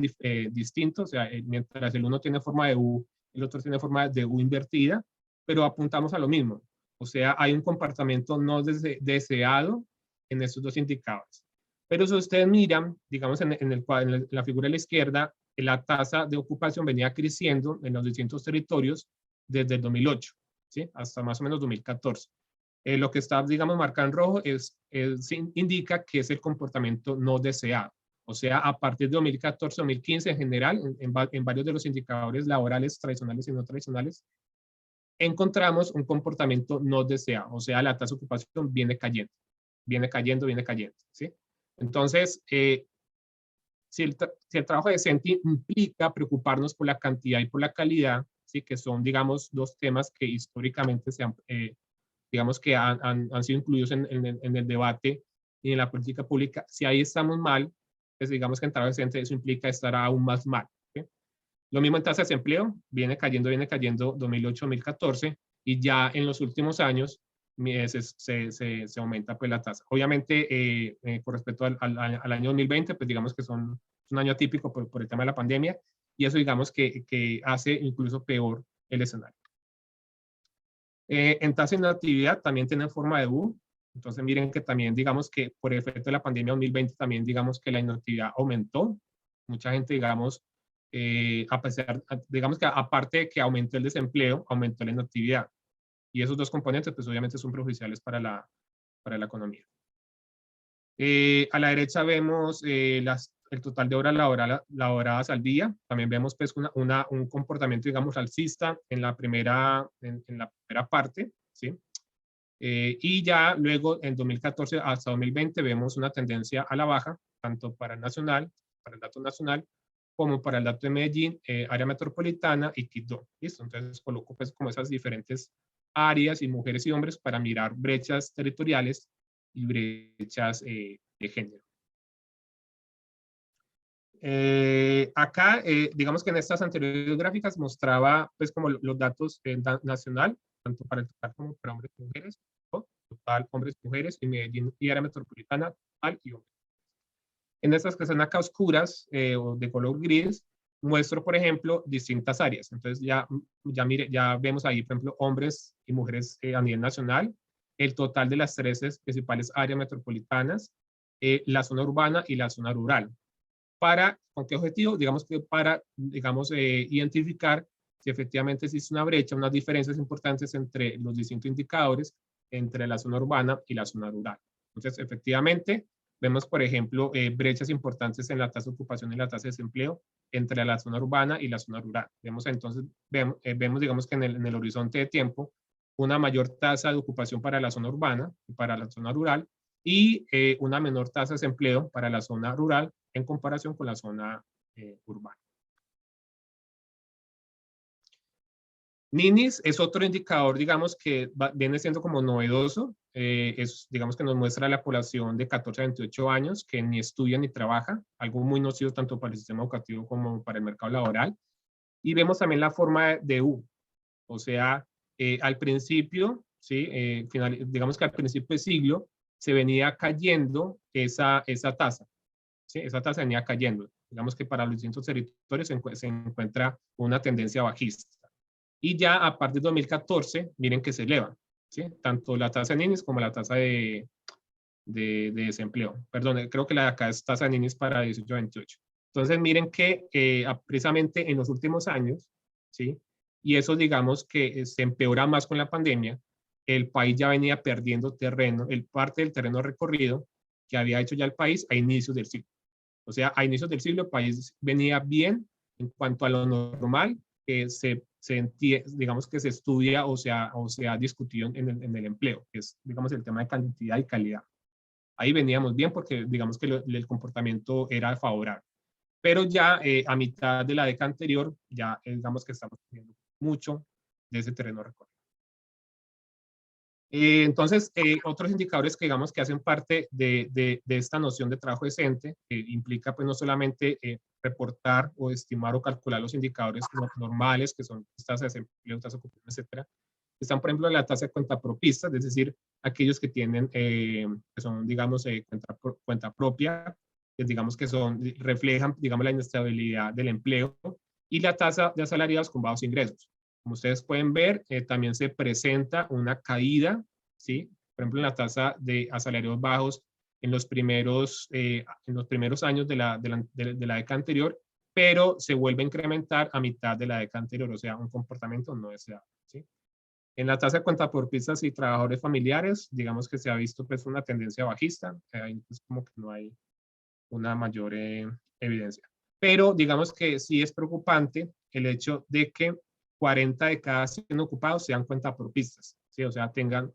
distinto, o sea, mientras el uno tiene forma de U, el otro tiene forma de U invertida, pero apuntamos a lo mismo. O sea, hay un comportamiento no deseado en estos dos indicadores. Pero si ustedes miran, digamos en la figura de la izquierda, la tasa de ocupación venía creciendo en los distintos territorios desde el 2008, ¿sí? Hasta más o menos 2014. Lo que está, digamos, marcado en rojo indica que es el comportamiento no deseado. O sea, a partir de 2014-2015 en general, en varios de los indicadores laborales tradicionales y no tradicionales, encontramos un comportamiento no deseado. O sea, la tasa de ocupación viene cayendo, ¿sí? Entonces, si el trabajo decente implica preocuparnos por la cantidad y por la calidad, ¿sí? Que son, digamos, dos temas que históricamente se han, digamos que han sido incluidos en el debate y en la política pública. Si ahí estamos mal, pues digamos que en trabajo decente eso implica estar aún más mal, ¿sí? Lo mismo en tasa de desempleo, viene cayendo 2008-2014, y ya en los últimos años se aumenta pues la tasa. Obviamente, con respecto al año 2020, pues digamos que es un año atípico por el tema de la pandemia, y eso digamos que hace incluso peor el escenario. En tasa de inactividad también tienen forma de U. Entonces miren que también digamos que por el efecto de la pandemia 2020 también digamos que la inactividad aumentó. Mucha gente digamos, digamos que aparte de que aumentó el desempleo, aumentó la inactividad. Y esos dos componentes pues obviamente son perjudiciales para la economía. A la derecha vemos el total de horas laboradas al día. También vemos pues un comportamiento, digamos, alcista en la primera parte, ¿sí? Y ya luego, en 2014 hasta 2020, vemos una tendencia a la baja, tanto para el nacional, para el dato nacional, como para el dato de Medellín, área metropolitana y Quibdó. ¿Listo? Entonces coloco pues como esas diferentes áreas y mujeres y hombres para mirar brechas territoriales y brechas de género. Acá, digamos que en estas anteriores gráficas mostraba pues como los datos nacional, tanto para el total como para hombres y mujeres, ¿no? Total hombres y mujeres, y Medellín y área metropolitana, total y hombres. En estas que están acá oscuras o de color gris, muestro, por ejemplo, distintas áreas. Entonces ya vemos ahí, por ejemplo, hombres y mujeres a nivel nacional, el total de las 13 principales áreas metropolitanas, la zona urbana y la zona rural. ¿Con qué objetivo? Digamos que para, identificar si efectivamente existe una brecha, unas diferencias importantes entre los distintos indicadores entre la zona urbana y la zona rural. Entonces, efectivamente, vemos, por ejemplo, brechas importantes en la tasa de ocupación y la tasa de desempleo entre la zona urbana y la zona rural. Entonces, digamos que en el horizonte de tiempo, una mayor tasa de ocupación para la zona urbana y para la zona rural, y una menor tasa de desempleo para la zona rural en comparación con la zona urbana. Ninis es otro indicador, digamos, que viene siendo como novedoso. Digamos que nos muestra la población de 14 a 28 años que ni estudia ni trabaja, algo muy nocivo tanto para el sistema educativo como para el mercado laboral. Y vemos también la forma de U, o sea, al principio, ¿sí? Digamos que al principio del siglo se venía cayendo esa tasa, ¿sí? Esa tasa venía cayendo. Digamos que para los distintos territorios se encuentra una tendencia bajista. Y ya a partir de 2014, miren que se eleva, ¿sí? Tanto la tasa de Ninis como la tasa de desempleo. Perdón, creo que la de acá es tasa de Ninis para 18 a 28. Entonces, miren que precisamente en los últimos años, ¿sí? Y eso digamos que se empeora más con la pandemia, el país ya venía perdiendo terreno, parte del terreno recorrido que había hecho ya el país a inicios del siglo. O sea, a inicios del siglo el país venía bien en cuanto a lo normal que digamos que se estudia o se ha discutido en el empleo, que es, digamos, el tema de cantidad y calidad. Ahí veníamos bien porque, digamos que el comportamiento era favorable. Pero ya a mitad de la década anterior, ya digamos que estamos teniendo mucho de ese terreno recorrido. Entonces, otros indicadores que digamos que hacen parte de esta noción de trabajo decente, que implica pues no solamente reportar o estimar o calcular los indicadores normales, que son tasas de desempleo, tasas de ocupación, etcétera. Están, por ejemplo, la tasa de cuentapropistas, es decir, aquellos que tienen, que son, digamos, cuenta propia, que digamos que reflejan, digamos, la inestabilidad del empleo, y la tasa de asalariados con bajos ingresos. Como ustedes pueden ver, también se presenta una caída, ¿sí? Por ejemplo, en la tasa de asalariados bajos en los primeros años de la década anterior, pero se vuelve a incrementar a mitad de la década anterior, o sea, un comportamiento no deseado, ¿sí? En la tasa de cuentapropistas y trabajadores familiares, digamos que se ha visto pues una tendencia bajista, ahí pues como que no hay una mayor evidencia. Pero digamos que sí es preocupante el hecho de que 40 de cada 100 ocupados sean cuentapropistas, ¿sí? O sea, tengan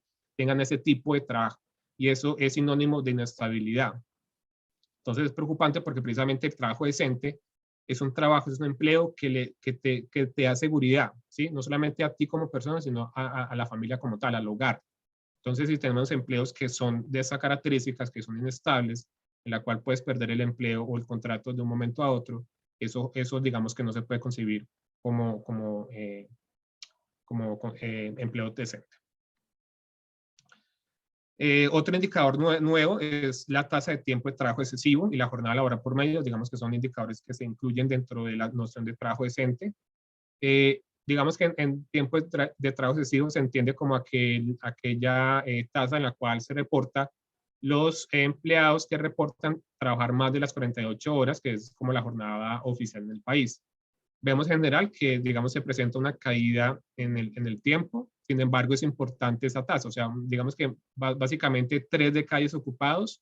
ese tipo de trabajo. Y eso es sinónimo de inestabilidad. Entonces es preocupante porque precisamente el trabajo decente es un trabajo, es un empleo que te da seguridad, ¿sí? No solamente a ti como persona, sino a la familia como tal, al hogar. Entonces, si tenemos empleos que son de esas características, que son inestables, en la cual puedes perder el empleo o el contrato de un momento a otro, eso digamos que no se puede concebir como empleo decente. Otro indicador nuevo es la tasa de tiempo de trabajo excesivo y la jornada laboral por medio, digamos que son indicadores que se incluyen dentro de la noción de trabajo decente. Digamos que en tiempo de trabajo excesivo se entiende como aquella tasa en la cual se reporta los empleados que reportan trabajar más de las 48 horas, que es como la jornada oficial en el país. Vemos en general que, digamos, se presenta una caída en el tiempo, sin embargo, es importante esa tasa, o sea, digamos que básicamente 3 de cada 10 ocupados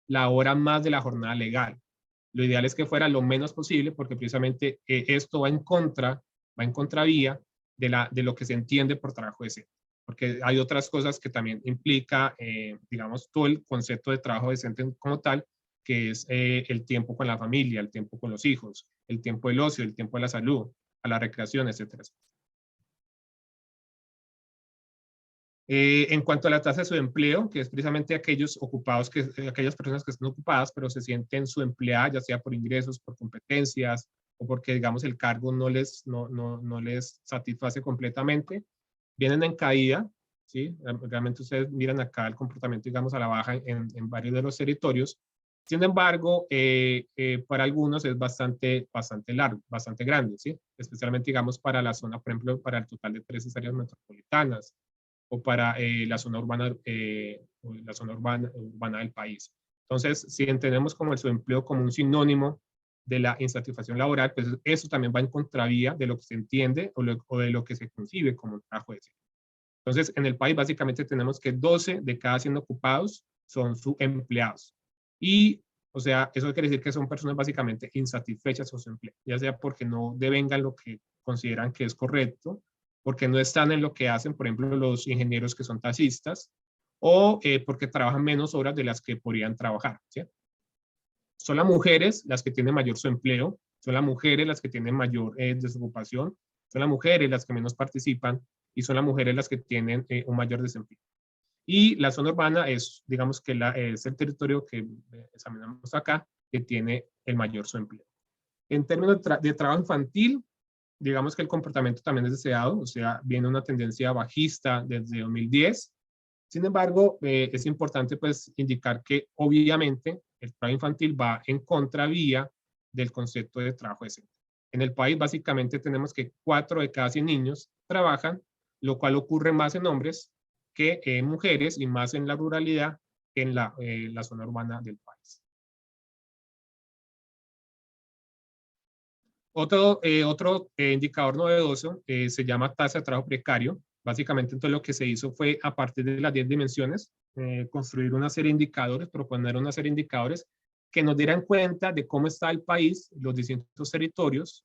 laboran más de la jornada legal. Lo ideal es que fuera lo menos posible, porque precisamente esto va en contravía de lo que se entiende por trabajo decente, porque hay otras cosas que también implica, digamos, todo el concepto de trabajo decente como tal, que es el tiempo con la familia, el tiempo con los hijos, el tiempo del ocio, el tiempo de la salud, a la recreación, etcétera. En cuanto a la tasa de subempleo, que es precisamente aquellas personas que están ocupadas, pero se sienten subempleadas, ya sea por ingresos, por competencias, o porque, digamos, el cargo no les satisface completamente, vienen en caída, ¿sí? Realmente ustedes miran acá el comportamiento, digamos, a la baja en varios de los territorios, Sin embargo, para algunos es bastante largo, bastante grande, ¿sí? Especialmente, digamos, para la zona, por ejemplo, para el total de 13 áreas metropolitanas o para la zona urbana, urbana del país. Entonces, si entendemos como el subempleo como un sinónimo de la insatisfacción laboral, pues eso también va en contravía de lo que se entiende o de lo que se concibe como un trabajo decente. Entonces, en el país básicamente tenemos que 12 de cada 100 ocupados son subempleados. Y, o sea, eso quiere decir que son personas básicamente insatisfechas con su empleo, ya sea porque no devengan lo que consideran que es correcto, porque no están en lo que hacen, por ejemplo, los ingenieros que son taxistas, o porque trabajan menos horas de las que podrían trabajar, ¿sí? Son las mujeres las que tienen mayor subempleo, son las mujeres las que tienen mayor desocupación, son las mujeres las que menos participan y son las mujeres las que tienen un mayor desempleo. Y la zona urbana es, digamos que es el territorio que examinamos acá, que tiene el mayor subempleo. En términos de trabajo infantil, digamos que el comportamiento también es deseado, o sea, viene una tendencia bajista desde 2010. Sin embargo, es importante pues indicar que obviamente el trabajo infantil va en contravía del concepto de trabajo decente. En el país básicamente tenemos que 4 de cada 100 niños trabajan, lo cual ocurre más en hombres que en mujeres y más en la ruralidad que en la zona urbana del país. Otro indicador novedoso se llama tasa de trabajo precario. Básicamente, entonces lo que se hizo fue, a partir de las 10 dimensiones, construir una serie de indicadores, proponer una serie de indicadores que nos dieran cuenta de cómo está el país, los distintos territorios,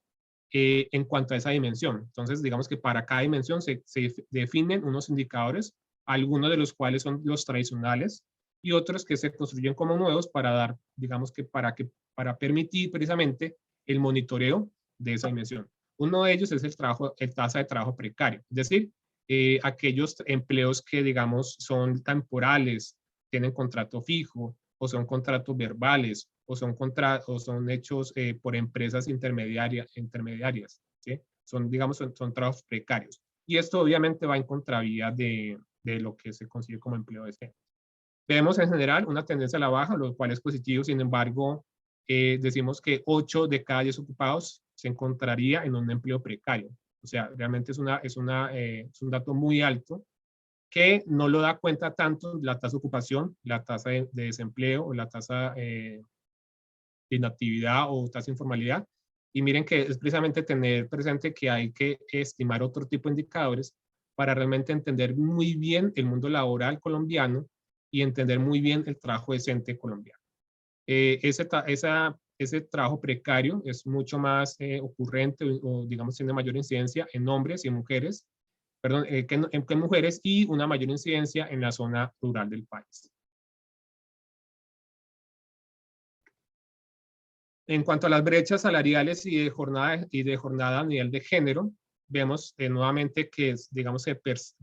en cuanto a esa dimensión. Entonces, digamos que para cada dimensión se definen unos indicadores, algunos de los cuales son los tradicionales y otros que se construyen como nuevos para dar, digamos que para permitir precisamente el monitoreo de esa dimensión. Uno de ellos es el tasa de trabajo precario, es decir, aquellos empleos que, digamos, son temporales, tienen contrato fijo, o son contratos verbales, o son hechos por empresas intermediarias, ¿sí? Digamos, son trabajos precarios. Y esto obviamente va en contravía de lo que se consigue como empleo decente. Vemos en general una tendencia a la baja, lo cual es positivo. Sin embargo, decimos que 8 de cada 10 ocupados se encontraría en un empleo precario. O sea, realmente es un dato muy alto que no lo da cuenta tanto la tasa de ocupación, la tasa de desempleo o la tasa de inactividad o tasa de informalidad. Y miren que es precisamente tener presente que hay que estimar otro tipo de indicadores para realmente entender muy bien el mundo laboral colombiano y entender muy bien el trabajo decente colombiano. Ese trabajo precario es mucho más ocurrente o, digamos, tiene mayor incidencia en hombres y en mujeres, perdón, que en mujeres y una mayor incidencia en la zona rural del país. En cuanto a las brechas salariales y de jornada a nivel de género, vemos nuevamente que, digamos,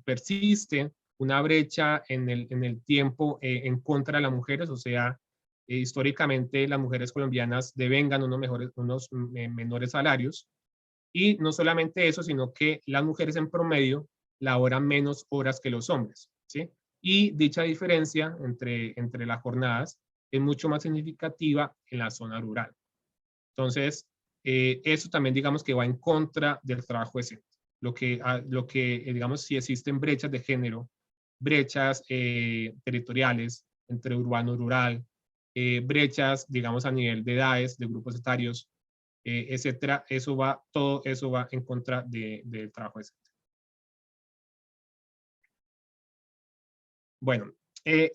persiste una brecha en el tiempo en contra de las mujeres, o sea, históricamente las mujeres colombianas devengan unos menores salarios, y no solamente eso, sino que las mujeres en promedio laboran menos horas que los hombres, ¿sí? Y dicha diferencia entre las jornadas es mucho más significativa en la zona rural. Entonces, eso también digamos que va en contra del trabajo decente. Digamos, si existen brechas de género, brechas territoriales entre urbano y rural, brechas, digamos, a nivel de edades, de grupos etarios, etcétera, todo eso va en contra del trabajo decente. Bueno,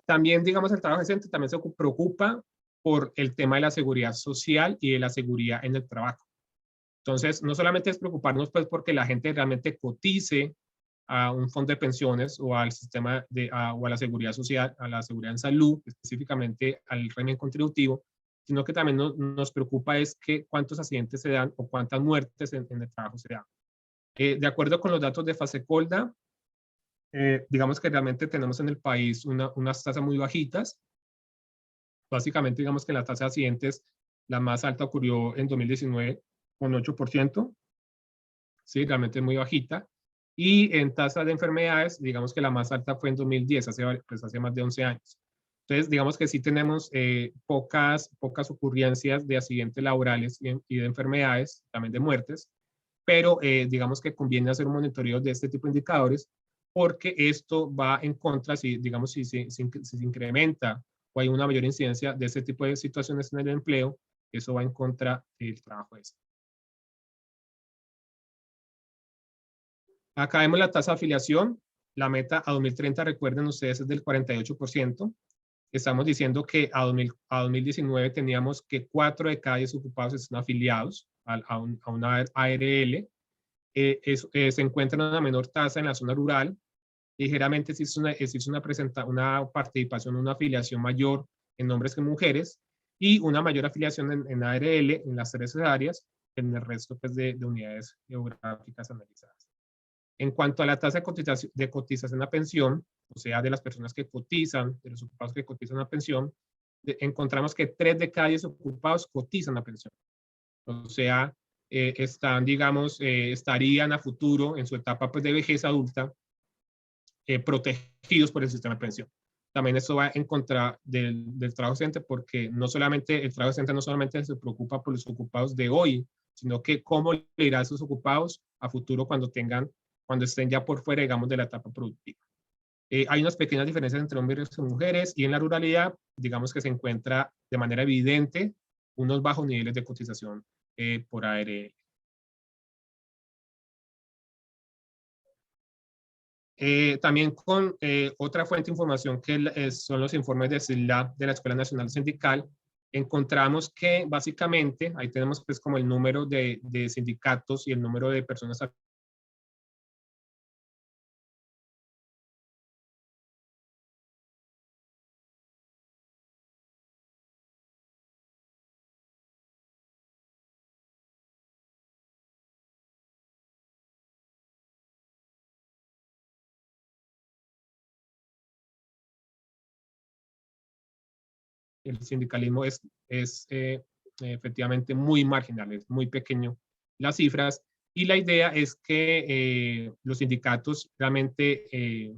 también, digamos, el trabajo decente también se preocupa por el tema de la seguridad social y de la seguridad en el trabajo. Entonces, no solamente es preocuparnos pues porque la gente realmente cotice a un fondo de pensiones o al sistema o a la seguridad social, a la seguridad en salud, específicamente al régimen contributivo, sino que también nos preocupa es que cuántos accidentes se dan o cuántas muertes en el trabajo se dan. De acuerdo con los datos de Fasecolda, digamos que realmente tenemos en el país unas tasas muy bajitas. Básicamente, digamos que la tasa de accidentes, la más alta ocurrió en 2019 con 8%, sí, realmente es muy bajita. Y en tasa de enfermedades, digamos que la más alta fue en 2010, hace más de 11 años. Entonces, digamos que sí tenemos pocas ocurrencias de accidentes laborales y de enfermedades, también de muertes, pero digamos que conviene hacer un monitoreo de este tipo de indicadores porque esto va en contra, si, digamos, si se incrementa o hay una mayor incidencia de este tipo de situaciones en el empleo, eso va en contra del trabajo ese. Acá vemos la tasa de afiliación. La meta a 2030, recuerden ustedes, es del 48%. Estamos diciendo que a 2019 teníamos que 4 de cada 10 ocupados están afiliados a una ARL. Se encuentra una menor tasa en la zona rural. Ligeramente existe una participación, una afiliación mayor en hombres que en mujeres y una mayor afiliación en ARL en las 3 áreas, en el resto pues, de unidades geográficas analizadas. En cuanto a la tasa de cotización a pensión, o sea, de las personas que cotizan, de los ocupados que cotizan a pensión, encontramos que 3 de cada 10 ocupados cotizan a pensión. O sea, están, digamos, estarían a futuro en su etapa pues, de vejez adulta protegidos por el sistema de pensión. También eso va en contra del trabajo docente porque no solamente el trabajo docente no solamente se preocupa por los ocupados de hoy, sino que cómo le irá a esos ocupados a futuro cuando estén ya por fuera, digamos, de la etapa productiva. Hay unas pequeñas diferencias entre hombres y mujeres y en la ruralidad, digamos que se encuentra de manera evidente unos bajos niveles de cotización por ARL. También con otra fuente de información que son los informes de SILAB de la Escuela Nacional Sindical, encontramos que básicamente ahí tenemos pues como el número de sindicatos y el número de personas el sindicalismo es efectivamente muy marginal, es muy pequeño las cifras, y la idea es que los sindicatos realmente,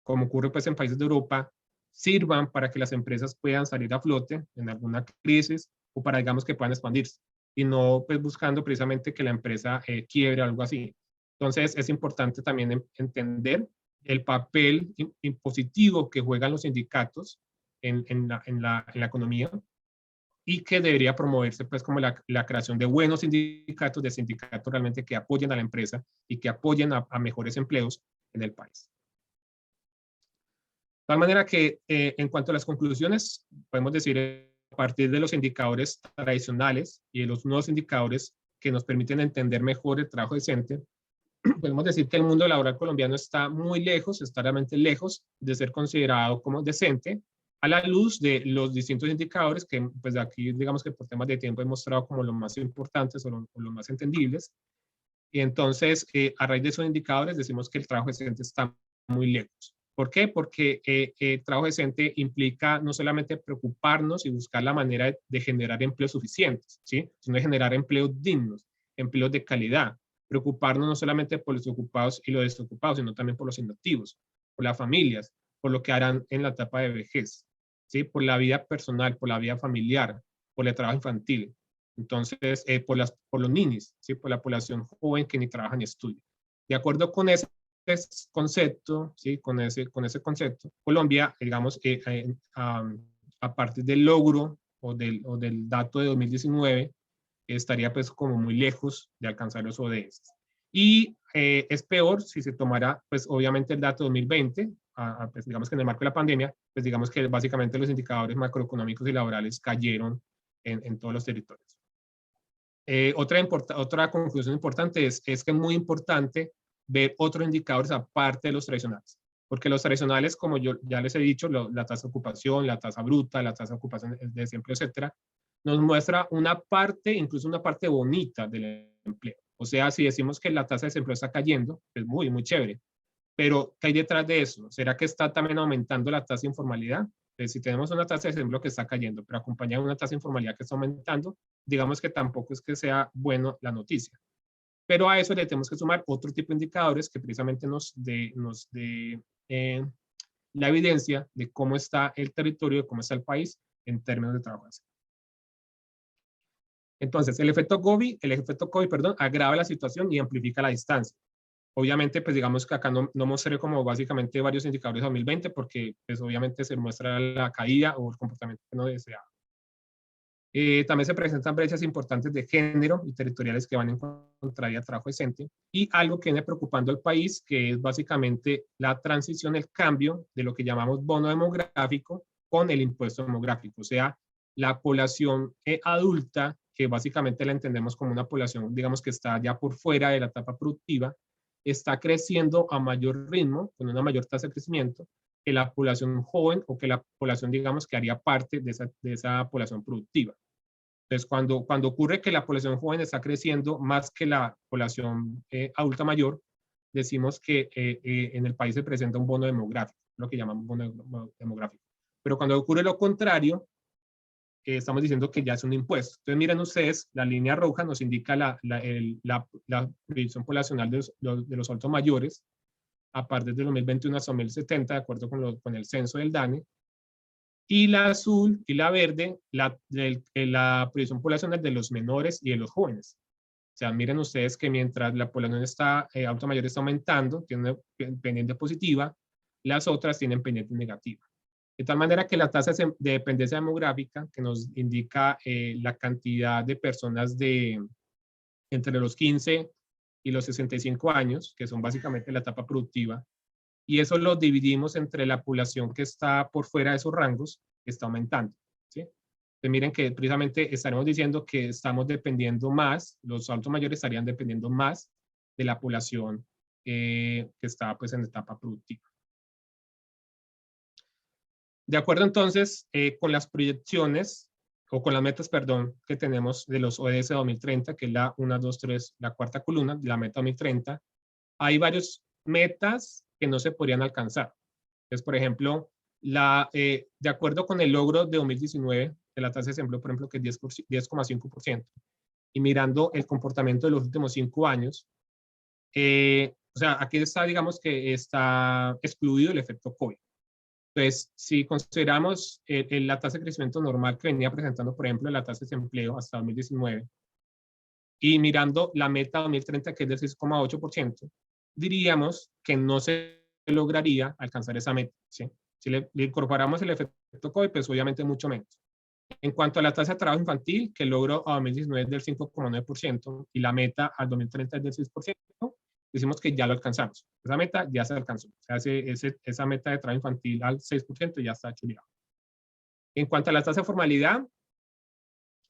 como ocurre pues en países de Europa, sirvan para que las empresas puedan salir a flote en alguna crisis o para, digamos, que puedan expandirse, y no pues buscando precisamente que la empresa quiebre o algo así. Entonces, es importante también entender el papel impositivo que juegan los sindicatos en la economía y que debería promoverse pues como la creación de buenos sindicatos, de sindicatos realmente que apoyen a la empresa y que apoyen a mejores empleos en el país. De tal manera que en cuanto a las conclusiones, podemos decir a partir de los indicadores tradicionales y de los nuevos indicadores que nos permiten entender mejor el trabajo decente, podemos decir que el mundo laboral colombiano está muy lejos, está realmente lejos de ser considerado como decente, a la luz de los distintos indicadores que pues aquí digamos que por temas de tiempo he mostrado como los más importantes o los más entendibles. Y entonces, a raíz de esos indicadores decimos que el trabajo decente está muy lejos. ¿Por qué? Porque el trabajo decente implica no solamente preocuparnos y buscar la manera de generar empleos suficientes, ¿sí? Sino de generar empleos dignos, empleos de calidad. Preocuparnos no solamente por los ocupados y los desocupados, sino también por los inactivos, por las familias, por lo que harán en la etapa de vejez, ¿sí? Por la vida personal, por la vida familiar, por el trabajo infantil. Entonces, por los ninis, ¿sí? Por la población joven que ni trabaja ni estudia. De acuerdo con ese concepto, ¿sí? Con ese concepto, Colombia, digamos, a partir del logro o del dato de 2019, estaría pues como muy lejos de alcanzar los ODS. Y es peor si se tomara, pues obviamente el dato de 2020, pues digamos que en el marco de la pandemia, pues digamos que básicamente los indicadores macroeconómicos y laborales cayeron en todos los territorios. Otra conclusión importante es que es muy importante ver otros indicadores aparte de los tradicionales, porque los tradicionales, como yo ya les he dicho, la tasa de ocupación, la tasa bruta, la tasa de ocupación de desempleo, etcétera, nos muestra una parte, incluso una parte bonita del empleo. O sea, si decimos que la tasa de desempleo está cayendo, es muy, muy chévere, pero ¿qué hay detrás de eso? ¿Será que está también aumentando la tasa de informalidad? Si tenemos una tasa de desempleo que está cayendo, pero acompañada de una tasa de informalidad que está aumentando, digamos que tampoco es que sea bueno la noticia. Pero a eso le tenemos que sumar otro tipo de indicadores que precisamente nos dé la evidencia de cómo está el territorio, de cómo está el país en términos de trabajo decente. Entonces, el efecto COVID, perdón, agrava la situación y amplifica la distancia. Obviamente, pues digamos que acá no mostré como básicamente varios indicadores de 2020 porque pues obviamente se muestra la caída o el comportamiento que no deseado. También se presentan brechas importantes de género y territoriales que van en contraria al trabajo decente. Y algo que viene preocupando al país, que es básicamente la transición, el cambio de lo que llamamos bono demográfico con el impuesto demográfico. O sea, la población adulta, que básicamente la entendemos como una población, digamos que está ya por fuera de la etapa productiva, está creciendo a mayor ritmo, con una mayor tasa de crecimiento, que la población joven o que la población, digamos, que haría parte de esa población productiva. Entonces, cuando ocurre que la población joven está creciendo más que la población adulta mayor, decimos que en el país se presenta un bono demográfico, lo que llamamos bono demográfico. Pero cuando ocurre lo contrario, estamos diciendo que ya es un impuesto. Entonces, miren ustedes, la línea roja nos indica la predicción poblacional de los adultos mayores a partir de 2021 hasta 2070, de acuerdo con el censo del DANE. Y la azul y la verde, la predicción poblacional de los menores y de los jóvenes. O sea, miren ustedes que mientras la población adulta mayor está aumentando, tiene una pendiente positiva, las otras tienen pendiente negativa. De tal manera que la tasa de dependencia demográfica, que nos indica la cantidad de personas entre los 15 y los 65 años, que son básicamente la etapa productiva, y eso lo dividimos entre la población que está por fuera de esos rangos, que está aumentando, ¿sí? Entonces miren que precisamente estaremos diciendo que estamos dependiendo más, los adultos mayores estarían dependiendo más de la población que está pues en etapa productiva. De acuerdo entonces con las proyecciones, o con las metas, perdón, que tenemos de los ODS 2030, que es la 1, 2, 3, la cuarta columna, de la meta 2030, hay varias metas que no se podrían alcanzar. Entonces, por ejemplo, de acuerdo con el logro de 2019 de la tasa de desempleo, por ejemplo, que es 10,5%, y mirando el comportamiento de los últimos 5 años, o sea, aquí está, digamos que está excluido el efecto COVID. Entonces, si consideramos la tasa de crecimiento normal que venía presentando, por ejemplo, la tasa de desempleo hasta 2019, y mirando la meta 2030, que es del 6,8%, diríamos que no se lograría alcanzar esa meta, ¿sí? Si le incorporamos el efecto COVID, pues obviamente mucho menos. En cuanto a la tasa de trabajo infantil, que el logro a 2019 es del 5,9% y la meta al 2030 es del 6%, decimos que ya lo alcanzamos. Esa meta ya se alcanzó. O sea, esa meta de trabajo infantil al 6% ya está chuleado. En cuanto a la tasa de formalidad,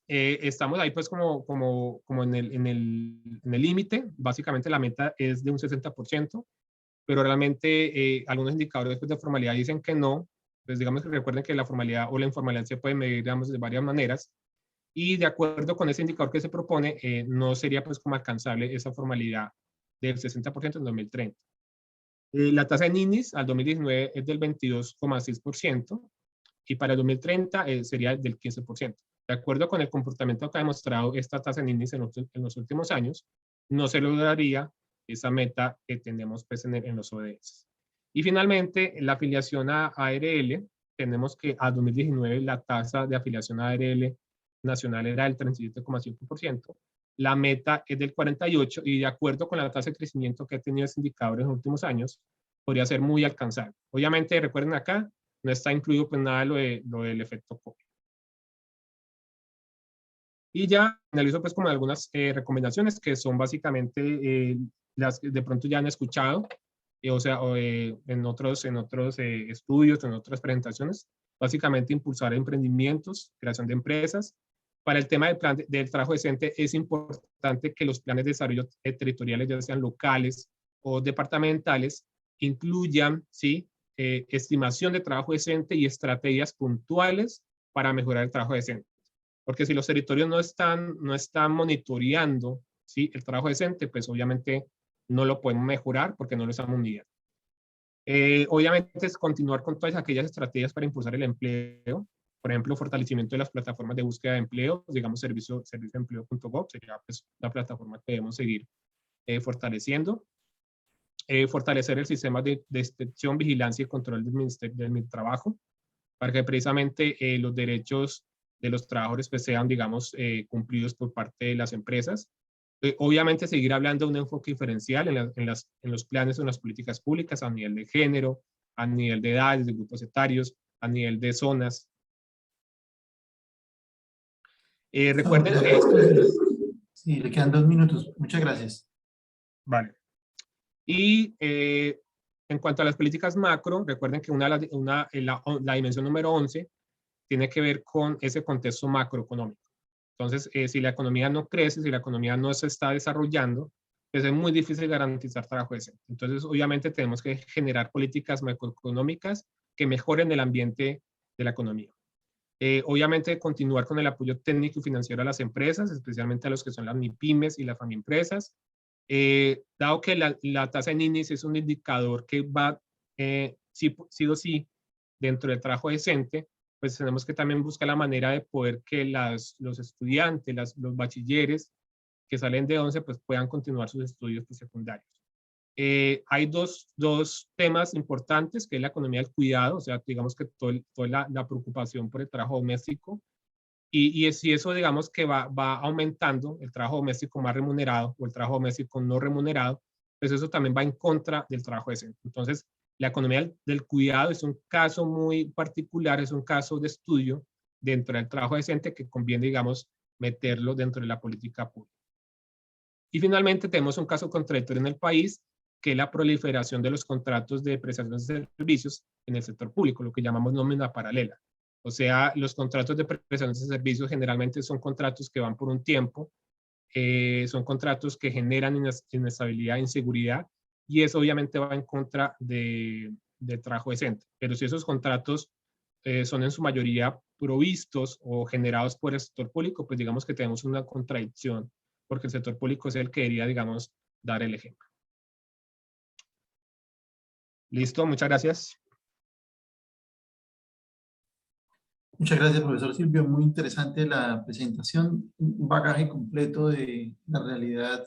estamos ahí pues como en el límite. Básicamente la meta es de un 60%, pero realmente algunos indicadores de formalidad dicen que no. Pues digamos que recuerden que la formalidad o la informalidad se puede medir, digamos, de varias maneras. Y de acuerdo con ese indicador que se propone, no sería pues como alcanzable esa formalidad del 60% en 2030. La tasa de Ninis al 2019 es del 22,6% y para el 2030 sería del 15%. De acuerdo con el comportamiento que ha demostrado esta tasa de Ninis en los últimos años, no se lograría esa meta que tenemos pues, en los ODS. Y finalmente, la afiliación a ARL, tenemos que a 2019 la tasa de afiliación a ARL nacional era del 37,5%. La meta es del 48% y de acuerdo con la tasa de crecimiento que ha tenido ese indicador en los últimos años, podría ser muy alcanzable. Obviamente, recuerden acá, no está incluido pues nada lo del efecto COVID. Y ya analizo pues como algunas recomendaciones que son básicamente las que de pronto ya han escuchado, o sea, en otros estudios, en otras presentaciones, básicamente impulsar emprendimientos, creación de empresas. Para el tema del trabajo decente es importante que los planes de desarrollo territoriales, ya sean locales o departamentales, incluyan, ¿sí? Estimación de trabajo decente y estrategias puntuales para mejorar el trabajo decente. Porque si los territorios no están monitoreando, ¿sí? El trabajo decente, pues obviamente no lo podemos mejorar porque no lo estamos midiendo. Obviamente es continuar con todas aquellas estrategias para impulsar el empleo. Por ejemplo, fortalecimiento de las plataformas de búsqueda de empleo, digamos servicioempleo.gov, sería pues, la plataforma que debemos seguir fortaleciendo. fortalecer el sistema de inspección, vigilancia y control del Ministerio del Trabajo, para que precisamente los derechos de los trabajadores pues, sean, digamos, cumplidos por parte de las empresas. Obviamente seguir hablando de un enfoque diferencial en los planes o en las políticas públicas a nivel de género, a nivel de edades, de grupos etarios, a nivel de zonas. Recuerden Le que... agradezco, sí, le quedan 2 minutos. Muchas gracias. Vale. Y en cuanto a las políticas macro, recuerden que la dimensión número 11 tiene que ver con ese contexto macroeconómico. Entonces, si la economía no crece, si la economía no se está desarrollando, pues es muy difícil garantizar trabajo decente. Entonces, obviamente tenemos que generar políticas macroeconómicas que mejoren el ambiente de la economía. Obviamente, continuar con el apoyo técnico y financiero a las empresas, especialmente a los que son las MIPYMES y las FAMIempresas. Dado que la tasa de Gini es un indicador que va sí o sí dentro del trabajo decente, pues tenemos que también buscar la manera de poder que los estudiantes, los bachilleres que salen de 11, pues puedan continuar sus estudios secundarios. Hay dos temas importantes, que es la economía del cuidado, o sea, digamos que toda la preocupación por el trabajo doméstico, y si eso, digamos, que va aumentando, el trabajo doméstico más remunerado o el trabajo doméstico no remunerado, pues eso también va en contra del trabajo decente. Entonces, la economía del cuidado es un caso muy particular, es un caso de estudio dentro del trabajo decente que conviene, digamos, meterlo dentro de la política pública. Y finalmente tenemos un caso contradictorio en el país, que es la proliferación de los contratos de prestación de servicios en el sector público, lo que llamamos nómina paralela. O sea, los contratos de prestación de servicios generalmente son contratos que van por un tiempo, son contratos que generan inestabilidad e inseguridad, y eso obviamente va en contra de trabajo decente. Pero si esos contratos son en su mayoría provistos o generados por el sector público, pues digamos que tenemos una contradicción, porque el sector público es el que debería, digamos, dar el ejemplo. Listo, muchas gracias. Muchas gracias, profesor Silvio. Muy interesante la presentación, un bagaje completo de la realidad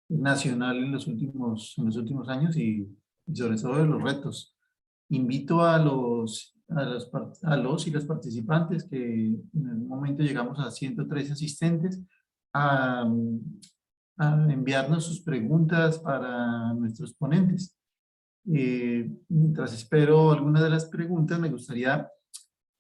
nacional en los últimos años y sobre todo de los retos. Invito a los y las participantes, que en un momento llegamos a 103 asistentes, a, a enviarnos sus preguntas para nuestros ponentes. Mientras espero algunas de las preguntas, me gustaría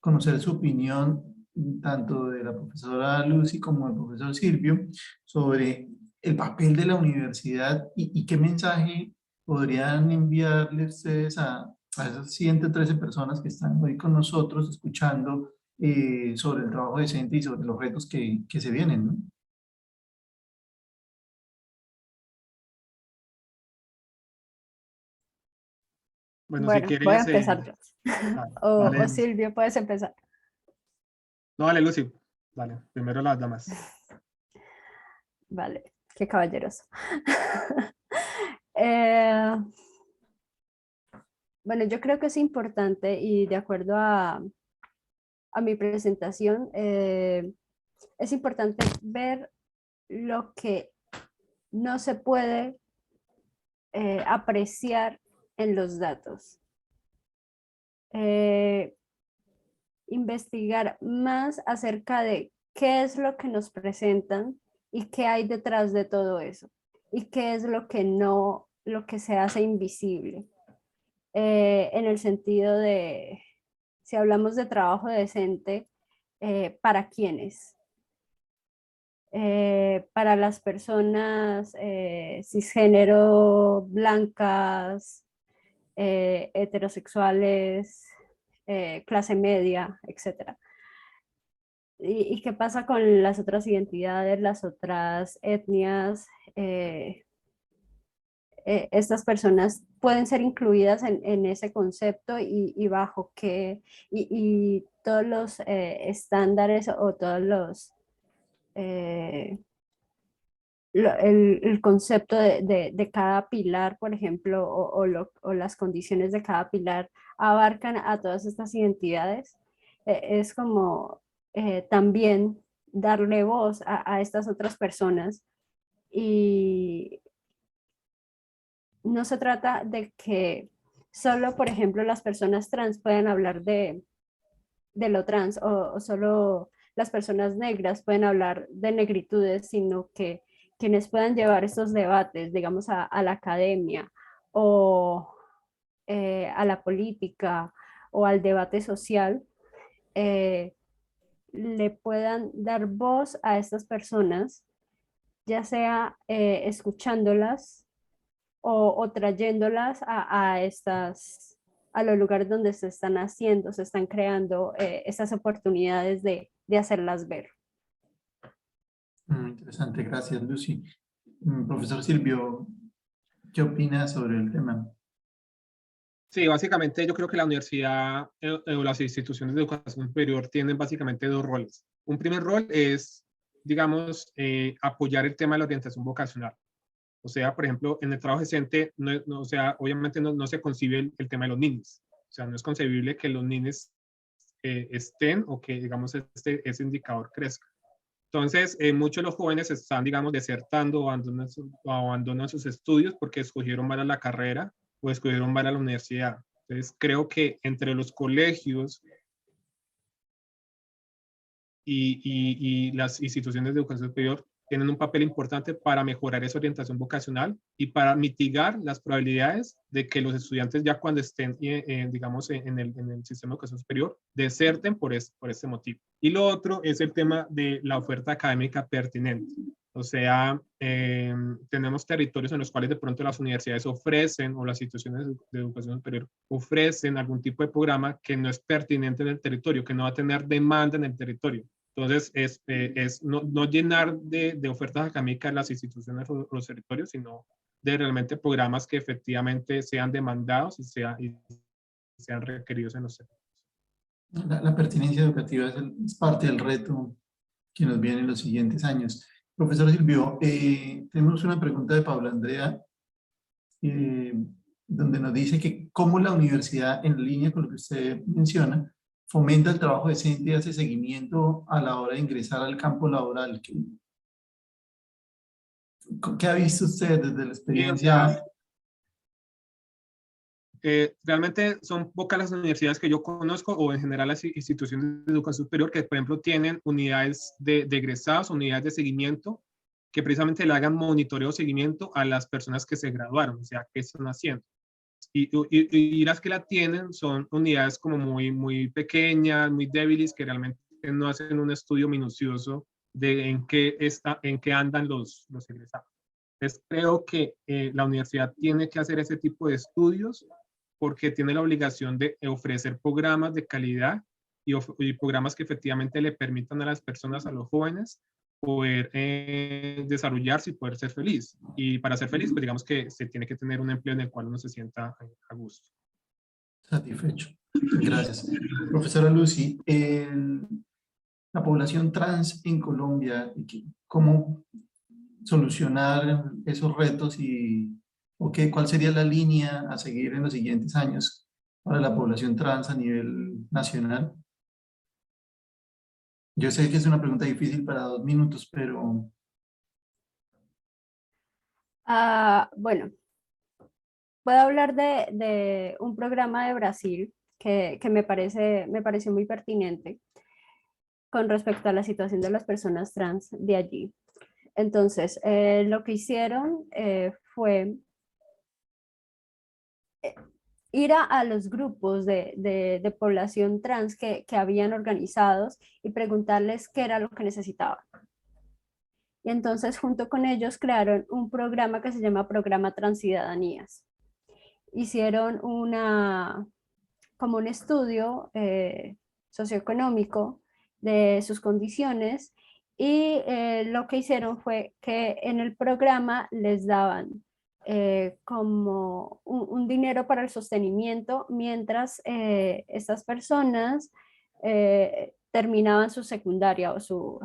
conocer su opinión, tanto de la profesora Lucy como del profesor Silvio, sobre el papel de la universidad y qué mensaje podrían enviarle ustedes a esas 113 personas que están hoy con nosotros escuchando sobre el trabajo decente y sobre los retos que se vienen, ¿no? Bueno, si Bueno, voy a quieres... empezar yo. O dale. Silvio, puedes empezar. No, dale, Lucy. Dale, primero las damas. Vale, qué caballeroso. Eh, bueno, yo creo que es importante y de acuerdo a mi presentación, es importante ver lo que no se puede apreciar en los datos. Investigar más acerca de qué es lo que nos presentan y qué hay detrás de todo eso y qué es lo que no, lo que se hace invisible. En el sentido de, si hablamos de trabajo decente, ¿para quiénes? Para las personas cisgénero, blancas, heterosexuales, clase media, etc. ¿Y qué pasa con las otras identidades, las otras etnias? Estas personas pueden ser incluidas en ese concepto y bajo qué, y todos los estándares o todos los... el concepto de cada pilar, por ejemplo, o las condiciones de cada pilar abarcan a todas estas identidades. Es como también darle voz a estas otras personas y, no se trata de que solo, por ejemplo, las personas trans puedan hablar de lo trans o solo las personas negras pueden hablar de negritudes, sino que quienes puedan llevar estos debates, digamos, a la academia o a la política o al debate social, eh, le puedan dar voz a estas personas, ya sea escuchándolas o trayéndolas a los lugares donde se están haciendo, se están creando esas oportunidades de hacerlas ver. Muy interesante, gracias, Lucy. Profesor Silvio, ¿qué opina sobre el tema? Sí, básicamente yo creo que la universidad o las instituciones de educación superior tienen básicamente dos roles. Un primer rol es, digamos, apoyar el tema de la orientación vocacional. O sea, por ejemplo, en el trabajo docente, o sea, obviamente no se concibe el tema de los niños. O sea, no es concebible que los niños estén o que, digamos, ese indicador crezca. Entonces, muchos de los jóvenes están, digamos, desertando o abandonan sus estudios porque escogieron mal a la carrera o escogieron mal a la universidad. Entonces, creo que entre los colegios y las instituciones de educación superior tienen un papel importante para mejorar esa orientación vocacional y para mitigar las probabilidades de que los estudiantes ya cuando estén, digamos, en el sistema de educación superior, deserten por este motivo. Y lo otro es el tema de la oferta académica pertinente. O sea, tenemos territorios en los cuales de pronto las universidades ofrecen o las instituciones de educación superior ofrecen algún tipo de programa que no es pertinente en el territorio, que no va a tener demanda en el territorio. Entonces, es no llenar de ofertas académicas las instituciones o los territorios, sino de realmente programas que efectivamente sean demandados y sean requeridos en los territorios. La pertinencia educativa es parte del reto que nos viene en los siguientes años. Profesor Silvio, tenemos una pregunta de Paula Andrea, eh, donde nos dice que cómo la universidad, en línea con lo que usted menciona, fomenta el trabajo decente y hace seguimiento a la hora de ingresar al campo laboral. ¿Qué ha visto usted desde la O sea, experiencia? realmente son pocas las universidades que yo conozco o en general las instituciones de educación superior que, por ejemplo, tienen unidades de egresados, unidades de seguimiento, que precisamente le hagan monitoreo o seguimiento a las personas que se graduaron, o sea, qué están haciendo. Y las que la tienen son unidades como muy pequeñas, muy débiles, que realmente no hacen un estudio minucioso de en qué andan los egresados. Entonces, creo que la universidad tiene que hacer ese tipo de estudios porque tiene la obligación de ofrecer programas de calidad y programas que efectivamente le permitan a las personas, a los jóvenes, poder desarrollarse y poder ser feliz. Y para ser feliz, pues digamos que se tiene que tener un empleo en el cual uno se sienta a gusto. Satisfecho. Gracias. Profesora Lucy, la población trans en Colombia, ¿cómo solucionar esos retos cuál sería la línea a seguir en los siguientes años para la población trans a nivel nacional? Yo sé que es una pregunta difícil para 2 minutos, pero... Bueno, puedo hablar de un programa de Brasil que me pareció muy pertinente con respecto a la situación de las personas trans de allí. Entonces, lo que hicieron fue ir a los grupos de población trans que habían organizados y preguntarles qué era lo que necesitaban. Y entonces, junto con ellos, crearon un programa que se llama Programa Transciudadanías. Hicieron como un estudio socioeconómico de sus condiciones y lo que hicieron fue que en el programa les daban como un dinero para el sostenimiento mientras estas personas terminaban su secundaria o su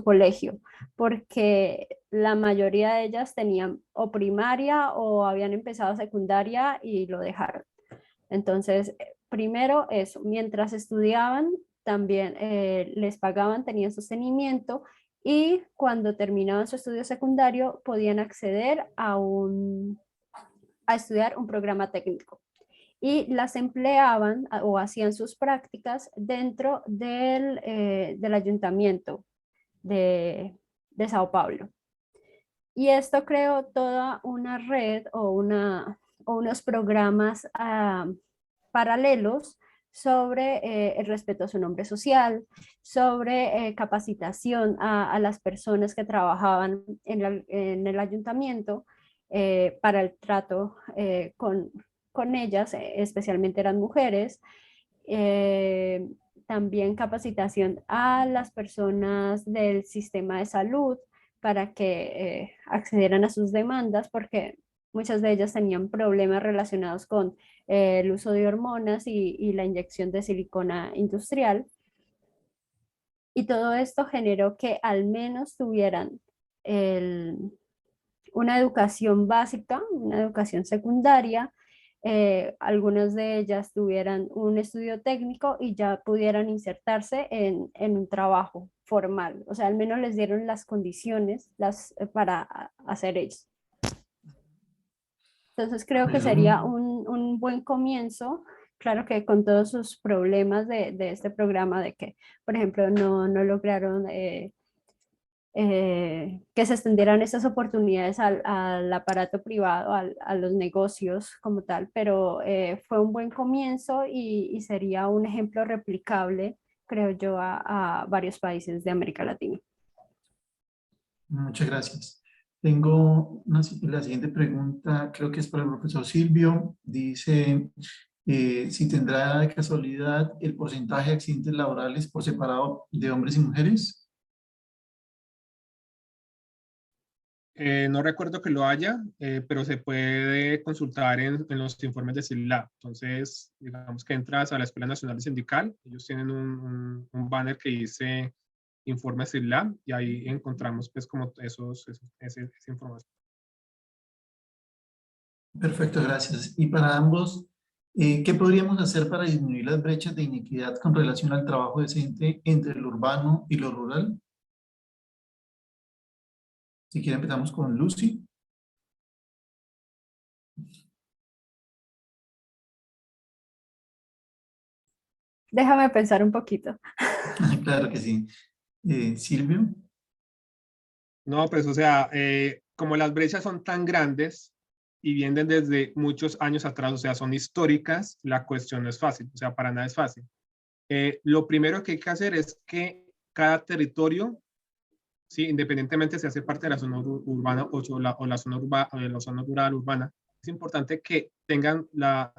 colegio, porque la mayoría de ellas tenían o primaria o habían empezado secundaria y lo dejaron. Entonces, primero eso, mientras estudiaban, también les pagaban, tenían sostenimiento y cuando terminaban su estudio secundario podían acceder a estudiar un programa técnico y las empleaban o hacían sus prácticas dentro del ayuntamiento de Sao Paulo. Y esto creó toda una red o unos programas paralelos sobre el respeto a su nombre social, sobre capacitación a las personas que trabajaban en el ayuntamiento para el trato con ellas, especialmente eran mujeres. eh, También capacitación a las personas del sistema de salud para que accedieran a sus demandas, porque muchas de ellas tenían problemas relacionados con el uso de hormonas y la inyección de silicona industrial. Y todo esto generó que al menos tuvieran el, una educación básica, una educación secundaria, algunas de ellas tuvieran un estudio técnico y ya pudieran insertarse en un trabajo formal. O sea, al menos les dieron las condiciones para hacer ello. Entonces creo que sería Bueno, un buen comienzo, claro que con todos sus problemas de este programa, de que, por ejemplo, no lograron que se extendieran estas oportunidades al aparato privado, a los negocios como tal, pero fue un buen comienzo y sería un ejemplo replicable, creo yo, a varios países de América Latina. muchas gracias. Tengo la siguiente pregunta, creo que es para el profesor Silvio. Dice, si tendrá de casualidad el porcentaje de accidentes laborales por separado de hombres y mujeres. No recuerdo que lo haya, pero se puede consultar en los informes de CILLAB. Entonces, digamos que entras a la Escuela Nacional Sindical, ellos tienen un banner que dice informe CILLAB y ahí encontramos pues como esa información. Perfecto, gracias. Y para ambos, ¿qué podríamos hacer para disminuir las brechas de inequidad con relación al trabajo decente entre lo urbano y lo rural? Si quiere empezamos con Lucy. Déjame pensar un poquito. Claro que sí. Silvio. No, pues o sea, como las brechas son tan grandes y vienen desde muchos años atrás, o sea, son históricas, la cuestión no es fácil, o sea, para nada es fácil. Lo primero que hay que hacer es que cada territorio, ¿sí? Independientemente si hace parte de la zona urbana o la zona, la zona rural urbana, es importante que tengan la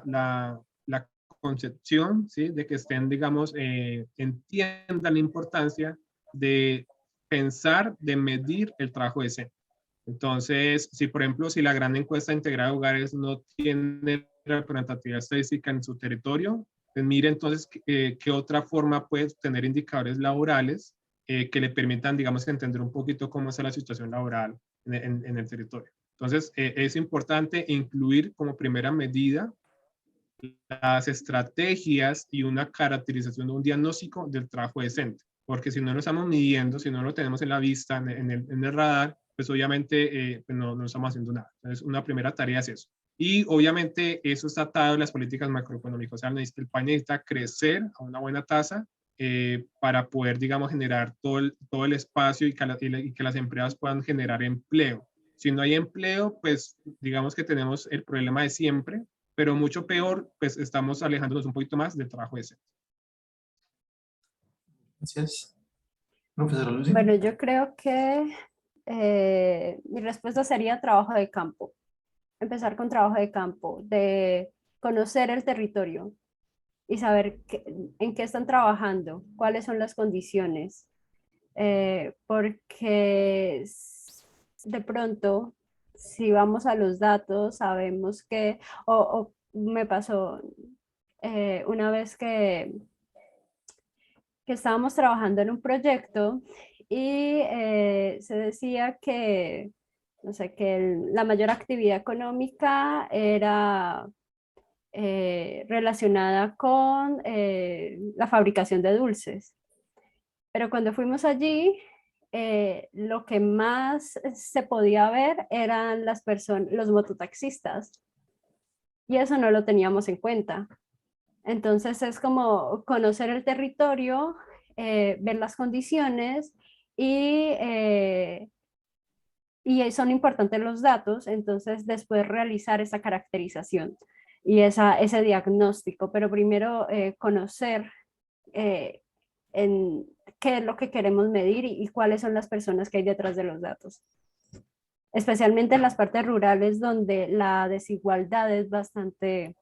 concepción, ¿sí? De que estén, digamos, entiendan la importancia de pensar, de medir el trabajo decente. Entonces, si por ejemplo, si la gran encuesta integrada de hogares no tiene representatividad estadística en su territorio, pues mire entonces qué otra forma puede tener indicadores laborales que le permitan, digamos, entender un poquito cómo está la situación laboral en el territorio. Entonces, es importante incluir como primera medida las estrategias y una caracterización de un diagnóstico del trabajo decente, porque si no lo estamos midiendo, si no lo tenemos en la vista, en el radar, pues obviamente pues no estamos haciendo nada. Entonces, una primera tarea es eso. Y obviamente eso está atado a las políticas macroeconómicas. O sea, el país necesita crecer a una buena tasa para poder, digamos, generar todo el espacio y que las empresas puedan generar empleo. Si no hay empleo, pues digamos que tenemos el problema de siempre, pero mucho peor, pues estamos alejándonos un poquito más del trabajo decente. Gracias. Profesora Lucy. Bueno, yo creo que mi respuesta sería trabajo de campo. Empezar con trabajo de campo, de conocer el territorio y saber en qué están trabajando, cuáles son las condiciones, porque de pronto, si vamos a los datos, sabemos que, o me pasó una vez que estábamos trabajando en un proyecto y se decía que, no sé, que la mayor actividad económica era relacionada con la fabricación de dulces. Pero cuando fuimos allí, lo que más se podía ver eran las personas, los mototaxistas, y eso no lo teníamos en cuenta. Entonces es como conocer el territorio, ver las condiciones y son importantes los datos, entonces después realizar esa caracterización y ese diagnóstico, pero primero conocer eh, en qué es lo que queremos medir y cuáles son las personas que hay detrás de los datos. Especialmente en las partes rurales donde la desigualdad es bastante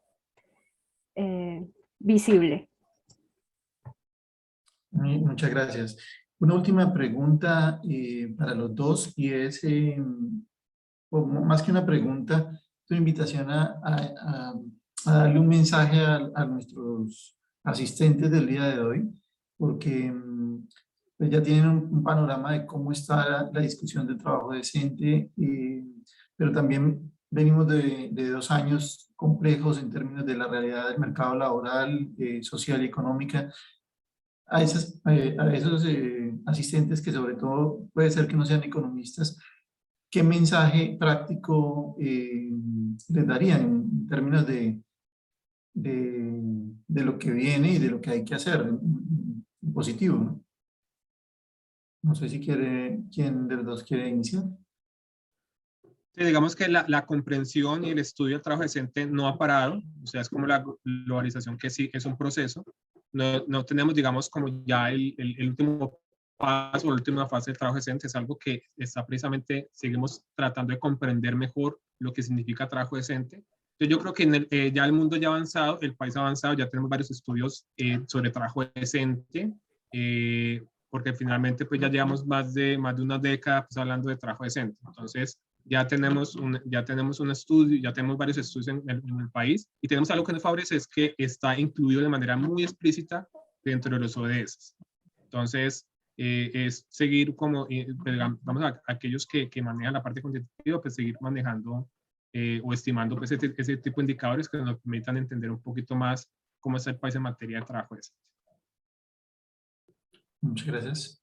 visible. Muchas gracias. Una última pregunta para los dos y es, o más que una pregunta, es una invitación a darle un mensaje a nuestros asistentes del día de hoy, porque pues ya tienen un panorama de cómo está la discusión del trabajo decente, pero también venimos de 2 años complejos en términos de la realidad del mercado laboral, social y económica. A esos asistentes que sobre todo puede ser que no sean economistas, ¿qué mensaje práctico les darían en términos de lo que viene y de lo que hay que hacer en positivo, ¿no? No sé si quién de los dos quiere iniciar. Sí, digamos que la comprensión y el estudio del trabajo decente no ha parado, o sea, es como la globalización que sí es un proceso. No tenemos, digamos, como ya el último paso o la última fase del trabajo decente, es algo que está precisamente, seguimos tratando de comprender mejor lo que significa trabajo decente. Entonces yo creo que ya el mundo ya ha avanzado, el país ha avanzado, ya tenemos varios estudios sobre trabajo decente, porque finalmente pues ya llevamos más de una década pues, hablando de trabajo decente. Entonces ya tenemos un estudio, ya tenemos varios estudios en el país y tenemos algo que nos favorece, es que está incluido de manera muy explícita dentro de los ODS. Entonces, es seguir como, vamos a aquellos que manejan la parte cuantitativa, pues seguir manejando o estimando pues, ese tipo de indicadores que nos permitan entender un poquito más cómo está el país en materia de trabajo decente. Muchas gracias.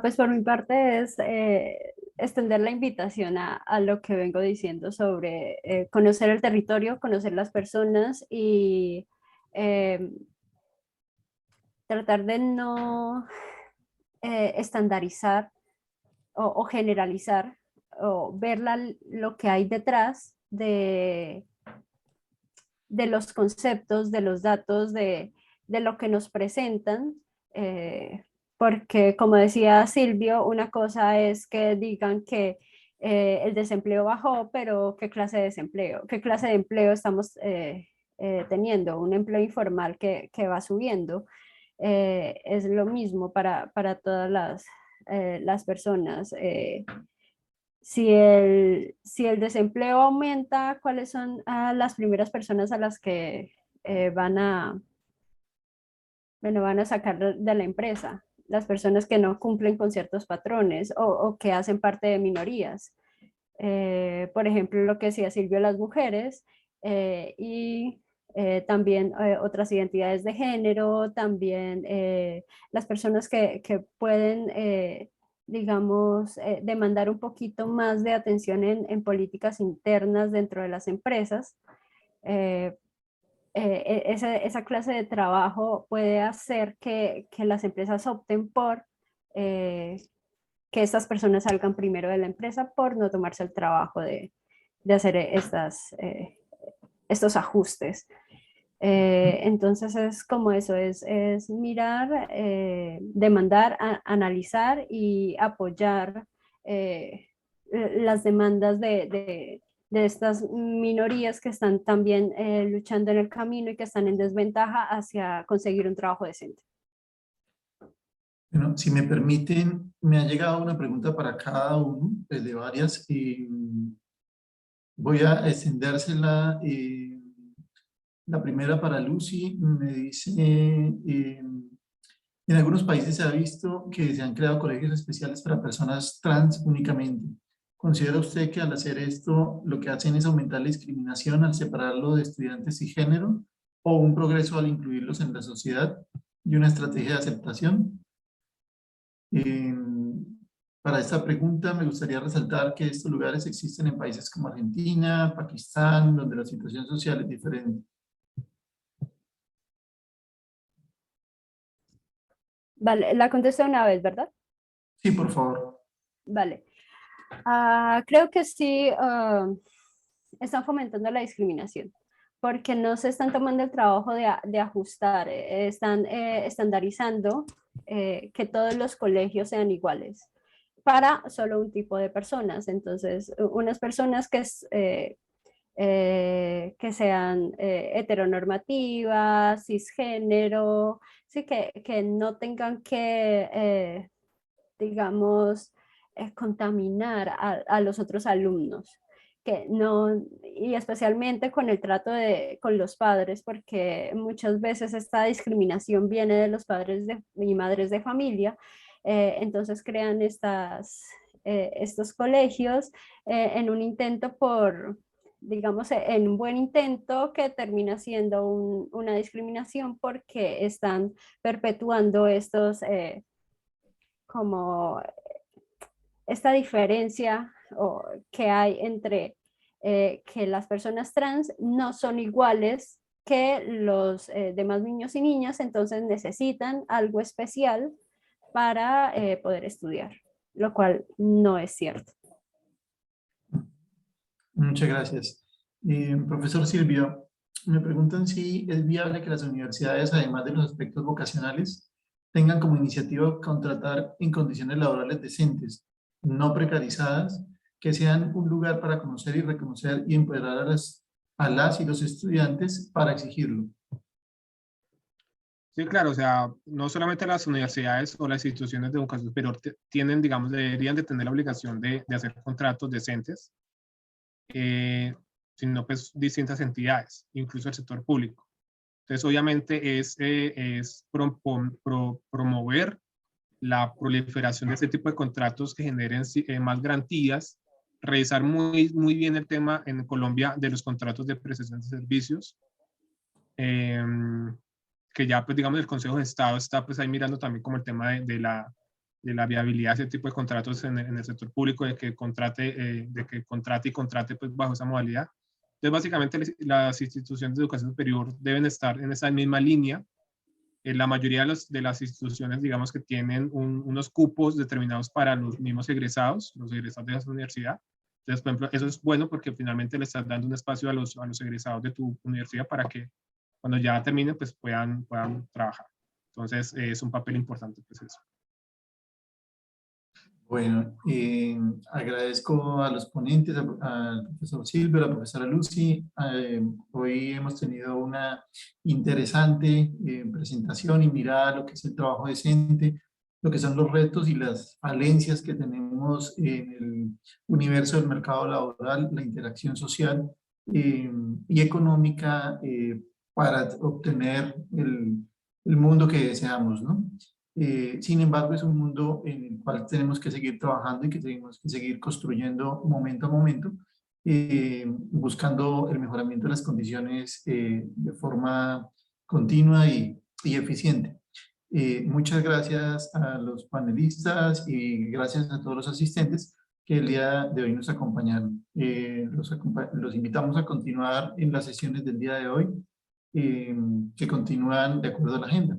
Pues por mi parte es extender la invitación a lo que vengo diciendo sobre conocer el territorio, conocer las personas y tratar de no estandarizar o generalizar o ver lo que hay detrás de los conceptos, de los datos, de lo que nos presentan, porque como decía Silvio, una cosa es que digan que el desempleo bajó, pero ¿qué clase de desempleo? ¿Qué clase de empleo estamos teniendo? Un empleo informal que va subiendo. Es lo mismo para todas las personas. Si el desempleo aumenta, ¿cuáles son las primeras personas a las que van a sacar de la empresa? Las personas que no cumplen con ciertos patrones o que hacen parte de minorías. Por ejemplo, lo que decía Silvio, las mujeres y también otras identidades de género, también las personas que pueden digamos, demandar un poquito más de atención en políticas internas dentro de las empresas. Esa clase de trabajo puede hacer que las empresas opten por que estas personas salgan primero de la empresa por no tomarse el trabajo de hacer estos ajustes. Entonces es como eso, es mirar, demandar, analizar y apoyar las demandas de estas minorías que están también luchando en el camino y que están en desventaja hacia conseguir un trabajo decente. Bueno, si me permiten, me ha llegado una pregunta para cada uno, pues de varias, y voy a extendérsela. La primera para Lucy, me dice, en algunos países se ha visto que se han creado colegios especiales para personas trans únicamente. ¿Considera usted que al hacer esto lo que hacen es aumentar la discriminación al separarlo de estudiantes y género, o un progreso al incluirlos en la sociedad y una estrategia de aceptación? Para esta pregunta me gustaría resaltar que estos lugares existen en países como Argentina, Pakistán, donde la situación social es diferente. Vale, la contesté una vez, ¿verdad? Sí, por favor. Vale. Creo que sí están fomentando la discriminación, porque no se están tomando el trabajo de ajustar, están estandarizando que todos los colegios sean iguales para solo un tipo de personas. Entonces, unas personas que sean heteronormativas, cisgénero, sí, que no tengan que, digamos, contaminar a los otros alumnos. Que no, y especialmente con el trato con los padres, porque muchas veces esta discriminación viene de los padres y madres de familia, entonces crean estos colegios en un intento digamos, en un buen intento que termina siendo una discriminación porque están perpetuando como esta diferencia que hay entre que las personas trans no son iguales que los demás niños y niñas, entonces necesitan algo especial para poder estudiar, lo cual no es cierto. Muchas gracias. Profesor Silvio, me preguntan si es viable que las universidades, además de los aspectos vocacionales, tengan como iniciativa contratar en condiciones laborales decentes, no precarizadas, que sean un lugar para conocer y reconocer y empoderar a las y los estudiantes para exigirlo. Sí, claro, o sea, no solamente las universidades o las instituciones de educación superior tienen, digamos, deberían de tener la obligación de hacer contratos decentes, sino pues distintas entidades, incluso el sector público. Entonces, obviamente es promover la proliferación de este tipo de contratos que generen más garantías, revisar muy bien el tema en Colombia de los contratos de prestación de servicios, que ya pues digamos el Consejo de Estado está pues ahí mirando también como el tema de la viabilidad de ese tipo de contratos en el sector público, de que contrate y contrate pues bajo esa modalidad. Entonces básicamente las instituciones de educación superior deben estar en esa misma línea. La mayoría de las instituciones, digamos que tienen unos cupos determinados para los mismos egresados, los egresados de esa universidad. Entonces, por ejemplo, eso es bueno porque finalmente le estás dando un espacio a los egresados de tu universidad para que cuando ya terminen, pues puedan trabajar. Entonces, es un papel importante, pues eso. Bueno, agradezco a los ponentes, al profesor Silvio, a la profesora Lucy. Hoy hemos tenido una interesante presentación y mirada a lo que es el trabajo decente, lo que son los retos y las falencias que tenemos en el universo del mercado laboral, la interacción social y económica para obtener el mundo que deseamos, ¿no? Sin embargo, es un mundo en el cual tenemos que seguir trabajando y que tenemos que seguir construyendo momento a momento, buscando el mejoramiento de las condiciones de forma continua y eficiente. Muchas gracias a los panelistas y gracias a todos los asistentes que el día de hoy nos acompañaron. Los invitamos a continuar en las sesiones del día de hoy, que continúan de acuerdo a la agenda.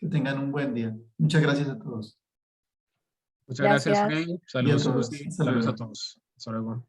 Que tengan un buen día. Muchas gracias a todos. Muchas gracias, Gracias. Freddy. Y a Saludos, todos. Lucy. Hasta Saludos a luego. todos. Hasta luego.